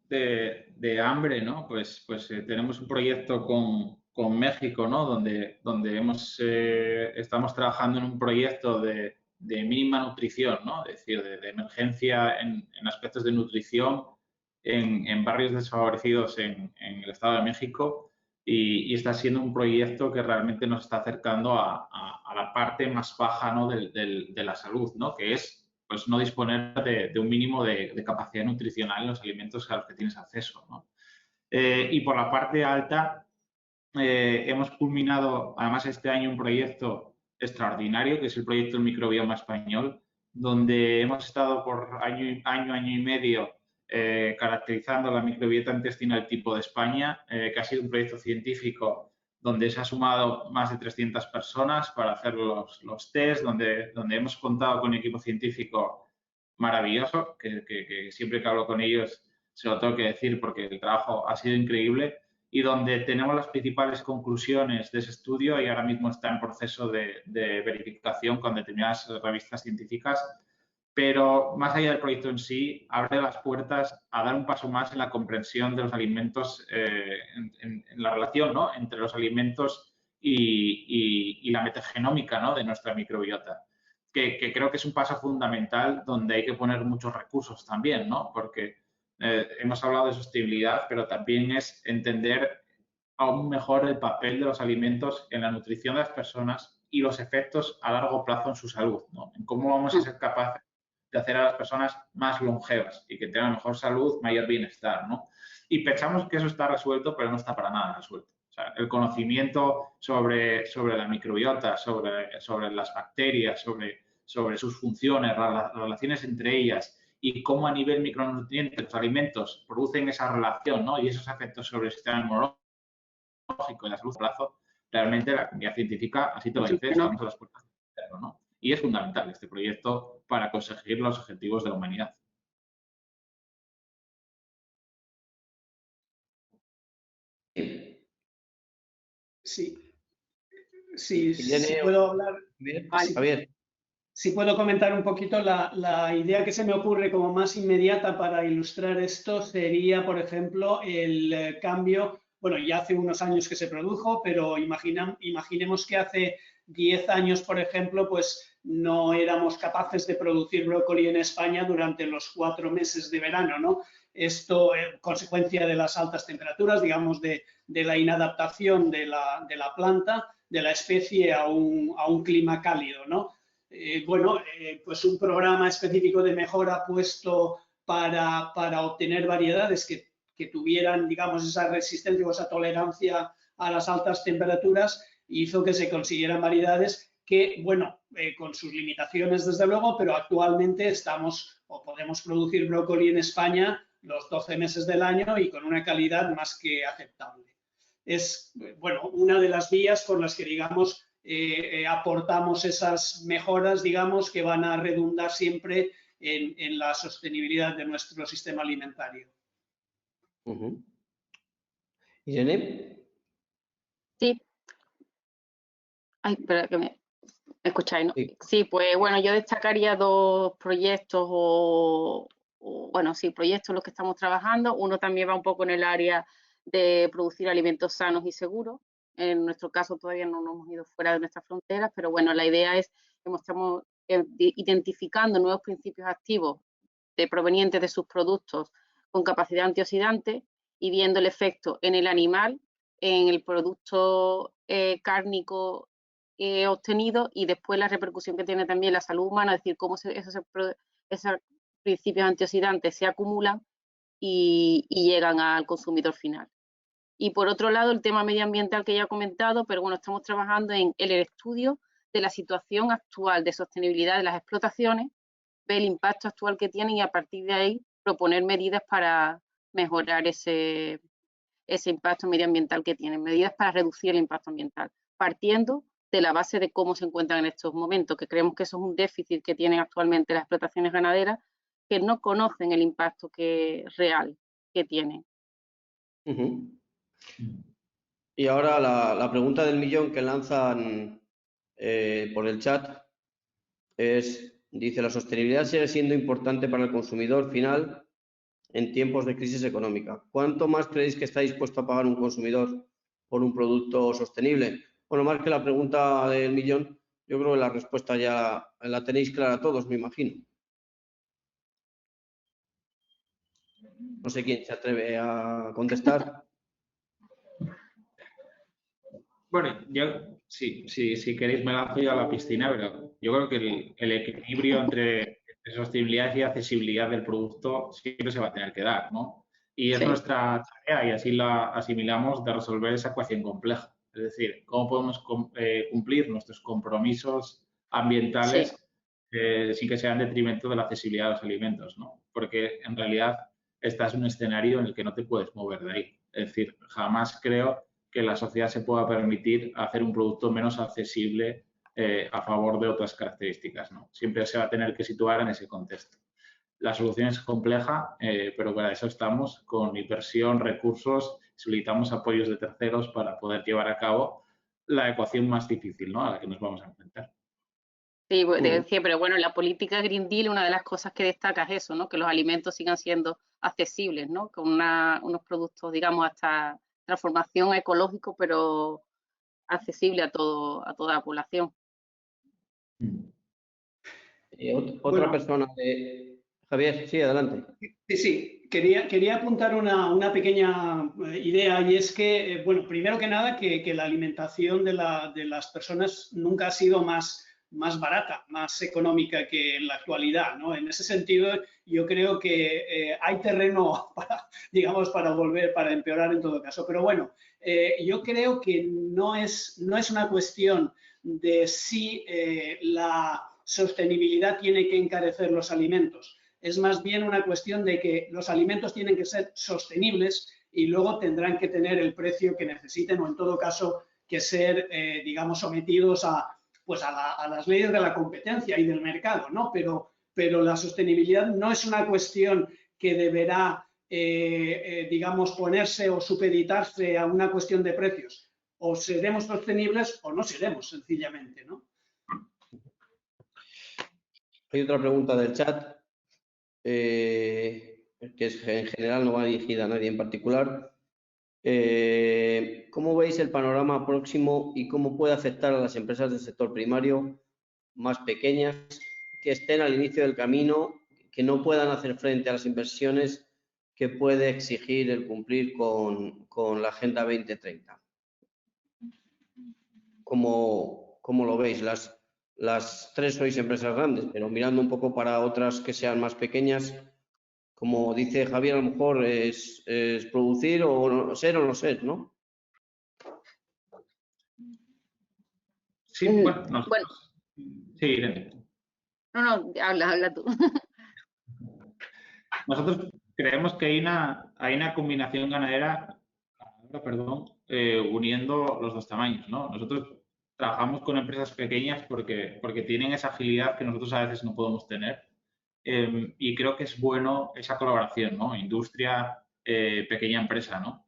de hambre, ¿no? Pues tenemos un proyecto con México, ¿no? Donde estamos trabajando en un proyecto de mínima nutrición, ¿no? Es decir, de emergencia en aspectos de nutrición en barrios desfavorecidos en el Estado de México. Y está siendo un proyecto que realmente nos está acercando a la parte más baja, ¿no? de la salud, ¿no? Que es pues, no disponer de un mínimo de capacidad nutricional en los alimentos a los que tienes acceso, ¿no? Y por la parte alta, hemos culminado además este año un proyecto extraordinario, que es el proyecto del microbioma español, donde hemos estado por año y medio caracterizando la microbiota intestinal tipo de España, que ha sido un proyecto científico donde se ha sumado más de 300 personas para hacer los test, donde hemos contado con un equipo científico maravilloso, que siempre que hablo con ellos se lo tengo que decir porque el trabajo ha sido increíble, y donde tenemos las principales conclusiones de ese estudio y ahora mismo está en proceso de verificación con determinadas revistas científicas. Pero más allá del proyecto en sí, abre las puertas a dar un paso más en la comprensión de los alimentos, en la relación, ¿no? Entre los alimentos y la metagenómica, ¿no? De nuestra microbiota, que creo que es un paso fundamental donde hay que poner muchos recursos también, ¿no? Porque hemos hablado de sostenibilidad, pero también es entender aún mejor el papel de los alimentos en la nutrición de las personas y los efectos a largo plazo en su salud, ¿no? En cómo vamos a ser capaces de hacer a las personas más longevas y que tengan mejor salud, mayor bienestar, ¿no? Y pensamos que eso está resuelto, pero no está para nada resuelto. O sea, el conocimiento sobre la microbiota, sobre las bacterias, sobre sus funciones, las relaciones entre ellas y cómo a nivel micronutriente los alimentos producen esa relación, ¿no? Y esos efectos sobre el sistema inmunológico y la salud a plazo, realmente la comunidad científica, así te lo dice, estamos a las puertas del infierno, ¿no? Y es fundamental este proyecto para conseguir los objetivos de la humanidad. Sí, puedo hablar. Javier. Si puedo comentar un poquito, la idea que se me ocurre como más inmediata para ilustrar esto sería, por ejemplo, el cambio, bueno, ya hace unos años que se produjo, pero imaginemos que hace 10 años, por ejemplo, pues no éramos capaces de producir brócoli en España durante los 4 meses de verano, ¿no? esto consecuencia de las altas temperaturas, digamos, de la inadaptación de la planta, de la especie a un clima cálido, ¿no? Pues un programa específico de mejora puesto para obtener variedades que tuvieran, digamos, esa resistencia o esa tolerancia a las altas temperaturas hizo que se consiguieran variedades que, bueno, con sus limitaciones desde luego, pero actualmente estamos o podemos producir brócoli en España los 12 meses del año y con una calidad más que aceptable. Es, bueno, una de las vías por las que, digamos, aportamos esas mejoras, digamos, que van a redundar siempre en la sostenibilidad de nuestro sistema alimentario. Irene. Sí. Ay, espera, que me escucháis, ¿no? Sí. Sí, pues bueno, yo destacaría dos proyectos proyectos en los que estamos trabajando. Uno también va un poco en el área de producir alimentos sanos y seguros. En nuestro caso todavía no nos hemos ido fuera de nuestras fronteras, pero bueno, la idea es que estamos identificando nuevos principios activos provenientes de sus productos con capacidad antioxidante y viendo el efecto en el animal, en el producto cárnico obtenido y después la repercusión que tiene también la salud humana, es decir, cómo esos principios antioxidantes se acumulan y llegan al consumidor final. Y por otro lado, el tema medioambiental que ya he comentado, pero bueno, estamos trabajando en el estudio de la situación actual de sostenibilidad de las explotaciones, ver el impacto actual que tienen y a partir de ahí proponer medidas para mejorar ese impacto medioambiental que tienen, medidas para reducir el impacto ambiental, partiendo de la base de cómo se encuentran en estos momentos, que creemos que eso es un déficit que tienen actualmente las explotaciones ganaderas, que no conocen el impacto real que tienen. Y ahora la pregunta del millón que lanzan por el chat dice, la sostenibilidad sigue siendo importante para el consumidor final en tiempos de crisis económica. ¿Cuánto más creéis que está dispuesto a pagar un consumidor por un producto sostenible? Bueno, más que la pregunta del millón, yo creo que la respuesta ya la tenéis clara todos, me imagino. No sé quién se atreve a contestar. Bueno, yo si queréis me lanzo yo a la piscina, pero yo creo que el equilibrio entre sostenibilidad y accesibilidad del producto siempre se va a tener que dar, ¿no? Y es nuestra tarea, y así la asimilamos, de resolver esa ecuación compleja. Es decir, cómo podemos cumplir nuestros compromisos ambientales sin que sea en detrimento de la accesibilidad de los alimentos, ¿no? Porque en realidad estás en un escenario en el que no te puedes mover de ahí. Es decir, jamás creo que la sociedad se pueda permitir hacer un producto menos accesible a favor de otras características, ¿no? Siempre se va a tener que situar en ese contexto. La solución es compleja, pero para eso estamos con inversión, recursos, solicitamos apoyos de terceros para poder llevar a cabo la ecuación más difícil, ¿no?, a la que nos vamos a enfrentar. Sí, pero bueno, la política Green Deal, una de las cosas que destaca es eso, ¿no?, que los alimentos sigan siendo accesibles, ¿no?, con unos productos, digamos, hasta transformación ecológico, pero accesible a toda la población. Otra persona Javier, sí, adelante. Sí, quería apuntar una pequeña idea, y es que, bueno, primero que nada, que la alimentación de las personas nunca ha sido más barata, más económica que en la actualidad, ¿no? En ese sentido, yo creo que hay terreno para volver, para empeorar en todo caso. Pero bueno, yo creo que no es una cuestión de si la sostenibilidad tiene que encarecer los alimentos. Es más bien una cuestión de que los alimentos tienen que ser sostenibles y luego tendrán que tener el precio que necesiten, o en todo caso que ser, digamos, sometidos a las leyes de la competencia y del mercado, ¿no? Pero la sostenibilidad no es una cuestión que deberá, digamos, ponerse o supeditarse a una cuestión de precios. O seremos sostenibles o no seremos, sencillamente, ¿no? Hay otra pregunta del chat, que en general no va dirigida a nadie en particular. ¿Cómo veis el panorama próximo y cómo puede afectar a las empresas del sector primario más pequeñas que estén al inicio del camino, que no puedan hacer frente a las inversiones que puede exigir el cumplir con la Agenda 2030. ¿Cómo lo veis? Las tres sois empresas grandes, pero mirando un poco para otras que sean más pequeñas, como dice Javier, a lo mejor es producir o no ser, ¿no? Sí, bueno, nosotros... Sí, Irene. No, habla tú. Nosotros creemos que hay una combinación ganadera, uniendo los dos tamaños, ¿no? Nosotros trabajamos con empresas pequeñas porque tienen esa agilidad que nosotros a veces no podemos tener. Y creo que es bueno esa colaboración, ¿no? Industria, pequeña empresa, ¿no?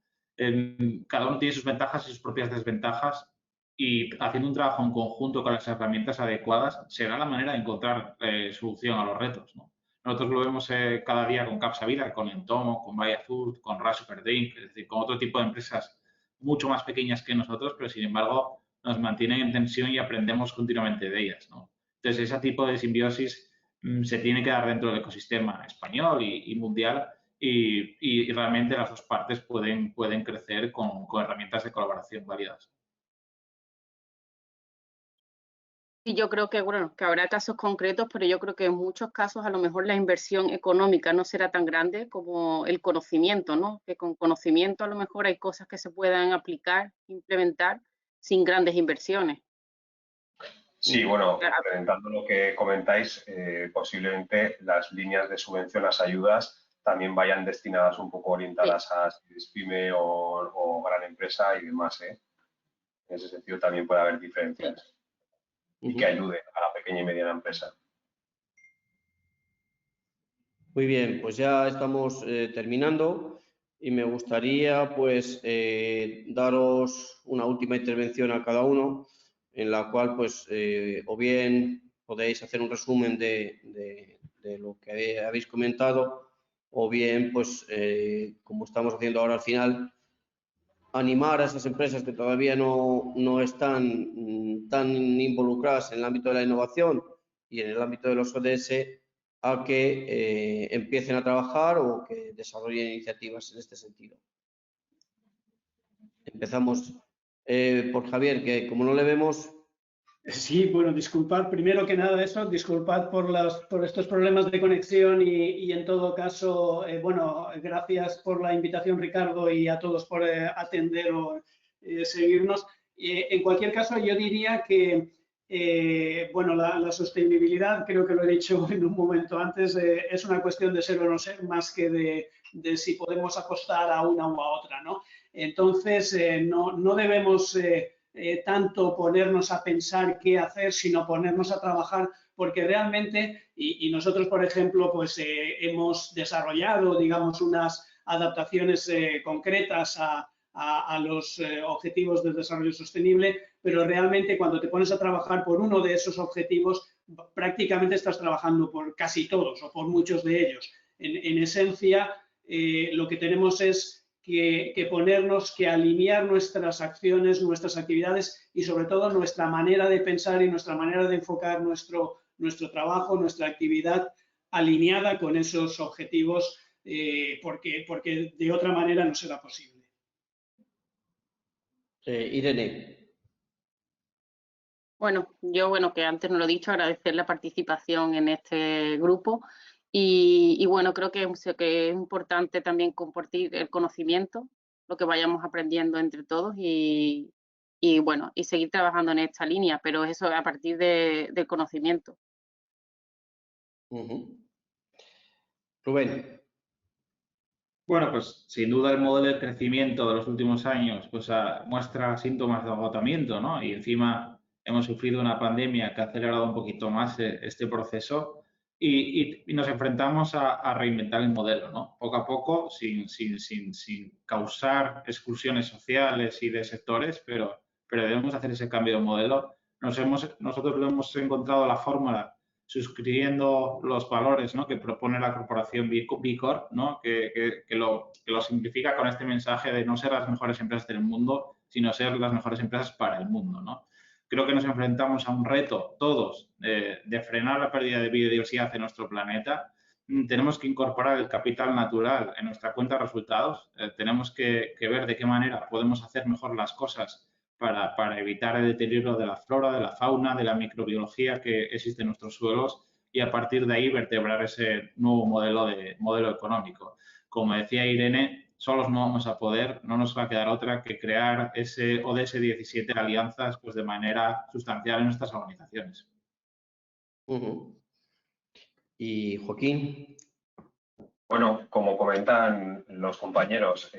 Cada uno tiene sus ventajas y sus propias desventajas y haciendo un trabajo en conjunto con las herramientas adecuadas será la manera de encontrar solución a los retos, ¿no? Nosotros lo vemos cada día con Capsavida, con Entomo, con Valle Azul, con Rush Superdrink, es decir, con otro tipo de empresas mucho más pequeñas que nosotros, pero sin embargo nos mantienen en tensión y aprendemos continuamente de ellas, ¿no? Entonces, ese tipo de simbiosis se tiene que dar dentro del ecosistema español y mundial y realmente las dos partes pueden crecer con herramientas de colaboración válidas. Y yo creo que, bueno, que habrá casos concretos, pero yo creo que en muchos casos a lo mejor la inversión económica no será tan grande como el conocimiento, ¿no? Que con conocimiento a lo mejor hay cosas que se puedan aplicar, implementar sin grandes inversiones. Sí, bueno, complementando lo que comentáis, posiblemente las líneas de subvención, las ayudas, también vayan destinadas un poco orientadas a pyme o gran empresa y demás, ¿eh? En ese sentido también puede haber diferencias y que ayude a la pequeña y mediana empresa. Muy bien, pues ya estamos terminando y me gustaría pues daros una última intervención a cada uno en la cual pues o bien podéis hacer un resumen de lo que habéis comentado o bien pues como estamos haciendo ahora al final animar a esas empresas que todavía no están tan involucradas en el ámbito de la innovación y en el ámbito de los ODS a que empiecen a trabajar o que desarrollen iniciativas en este sentido. Empezamos por Javier, que como no le vemos... Sí, bueno, disculpad, primero que nada eso, disculpad por estos problemas de conexión y en todo caso, bueno, gracias por la invitación, Ricardo, y a todos por atender o seguirnos. En cualquier caso, yo diría que, bueno, la sostenibilidad, creo que lo he dicho en un momento antes, es una cuestión de ser o no ser, más que de si podemos apostar a una o a otra, ¿no? Entonces, no debemos... tanto ponernos a pensar qué hacer, sino ponernos a trabajar, porque realmente, y nosotros, por ejemplo, pues hemos desarrollado, digamos, unas adaptaciones concretas a los objetivos del desarrollo sostenible, pero realmente cuando te pones a trabajar por uno de esos objetivos, prácticamente estás trabajando por casi todos o por muchos de ellos. En esencia, lo que tenemos es que ponernos, que alinear nuestras acciones, nuestras actividades y sobre todo nuestra manera de pensar y nuestra manera de enfocar nuestro trabajo, nuestra actividad alineada con esos objetivos, porque de otra manera no será posible. Irene. Bueno, que antes no lo he dicho, agradecer la participación en este grupo y bueno, creo que es importante también compartir el conocimiento, lo que vayamos aprendiendo entre todos y bueno, y seguir trabajando en esta línea, pero eso a partir del conocimiento. Rubén. Bueno, pues sin duda el modelo de crecimiento de los últimos años pues muestra síntomas de agotamiento, ¿no? Y encima hemos sufrido una pandemia que ha acelerado un poquito más este proceso y nos enfrentamos a reinventar el modelo, ¿no? Poco a poco, sin causar exclusiones sociales y de sectores, pero debemos hacer ese cambio de modelo. Nosotros lo hemos encontrado la fórmula suscribiendo los valores, ¿no?, que propone la corporación B Corp, ¿no?, que lo simplifica con este mensaje de no ser las mejores empresas del mundo, sino ser las mejores empresas para el mundo, ¿no? Creo que nos enfrentamos a un reto, todos, de frenar la pérdida de biodiversidad en nuestro planeta tenemos que incorporar el capital natural en nuestra cuenta de resultados. Tenemos que ver de qué manera podemos hacer mejor las cosas para evitar el deterioro de la flora, de la fauna, de la microbiología que existe en nuestros suelos y a partir de ahí vertebrar ese nuevo modelo económico. Como decía Irene, solos no vamos a poder, no nos va a quedar otra que crear ese ODS 17 alianzas pues, de manera sustancial en nuestras organizaciones. Y Joaquín. Bueno, como comentan los compañeros,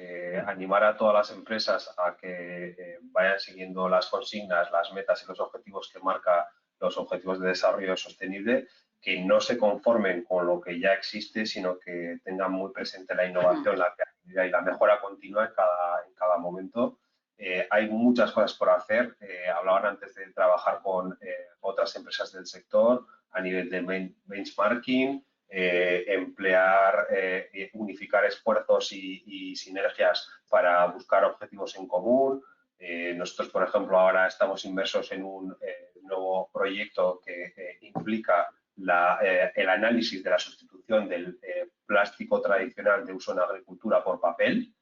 animar a todas las empresas a que vayan siguiendo las consignas, las metas y los objetivos que marca los Objetivos de Desarrollo Sostenible, que no se conformen con lo que ya existe, sino que tengan muy presente la innovación, la creatividad y la mejora continua en cada momento. Hay muchas cosas por hacer. Hablaban antes de trabajar con otras empresas del sector a nivel de benchmarking, emplear, unificar esfuerzos y sinergias para buscar objetivos en común. Nosotros, por ejemplo, ahora estamos inmersos en un nuevo proyecto que implica el análisis de la sustitución del plástico tradicional de uso en agricultura por papel.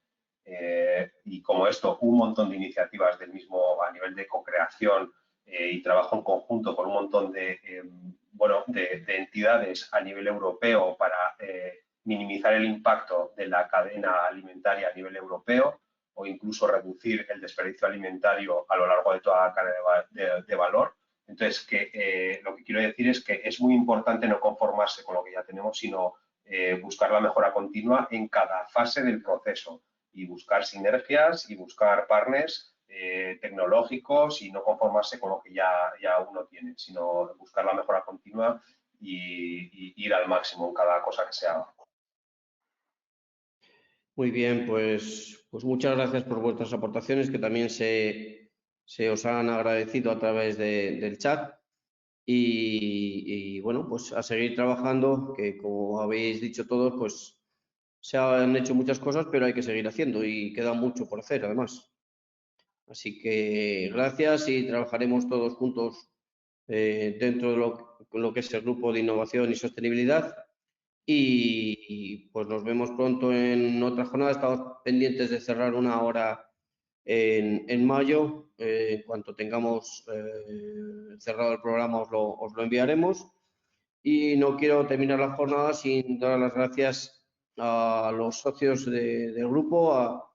Y como esto, un montón de iniciativas del mismo a nivel de co-creación y trabajo en conjunto con un montón de entidades a nivel europeo para minimizar el impacto de la cadena alimentaria a nivel europeo o incluso reducir el desperdicio alimentario a lo largo de toda la cadena de valor. Entonces, lo que quiero decir es que es muy importante no conformarse con lo que ya tenemos, sino buscar la mejora continua en cada fase del proceso y buscar sinergias y buscar partners tecnológicos y no conformarse con lo que ya uno tiene, sino buscar la mejora continua y ir al máximo en cada cosa que se haga. Muy bien, pues muchas gracias por vuestras aportaciones que también se os han agradecido a través del chat y bueno, pues a seguir trabajando, que como habéis dicho todos, pues se han hecho muchas cosas, pero hay que seguir haciendo y queda mucho por hacer además. Así que gracias y trabajaremos todos juntos dentro de lo que es el grupo de innovación y sostenibilidad y pues nos vemos pronto en otra jornada. Estamos pendientes de cerrar una hora en mayo. En cuanto tengamos cerrado el programa os lo enviaremos. Y no quiero terminar la jornada sin dar las gracias a los socios del grupo, a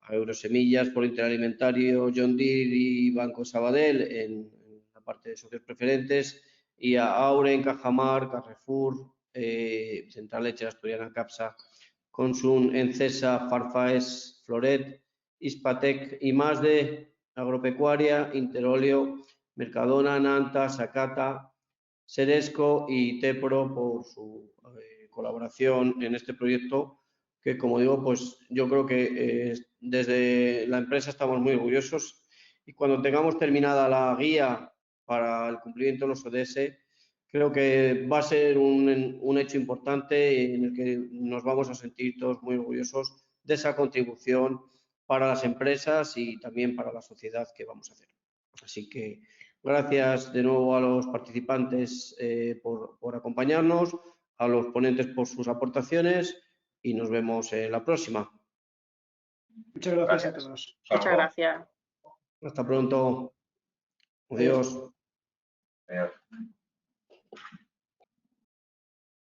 Eurosemillas, Polo Interalimentario, John Deere y Banco Sabadell en la parte de socios preferentes y a Auren, Cajamar, Carrefour, Central Lechera Asturiana, Capsa, Consum, Encesa, Farfaes, Floret, Ispatec y más de Agropecuaria, Interolio, Mercadona, Nanta, Sacata, Seresco y Tepro por su colaboración en este proyecto que, como digo, pues yo creo que desde la empresa estamos muy orgullosos y cuando tengamos terminada la guía para el cumplimiento de los ODS, creo que va a ser un hecho importante en el que nos vamos a sentir todos muy orgullosos de esa contribución para las empresas y también para la sociedad que vamos a hacer. Así que gracias de nuevo a los participantes por acompañarnos, a los ponentes por sus aportaciones y nos vemos en la próxima. Muchas gracias a todos. Muchas gracias. Hasta pronto. Adiós. Adiós.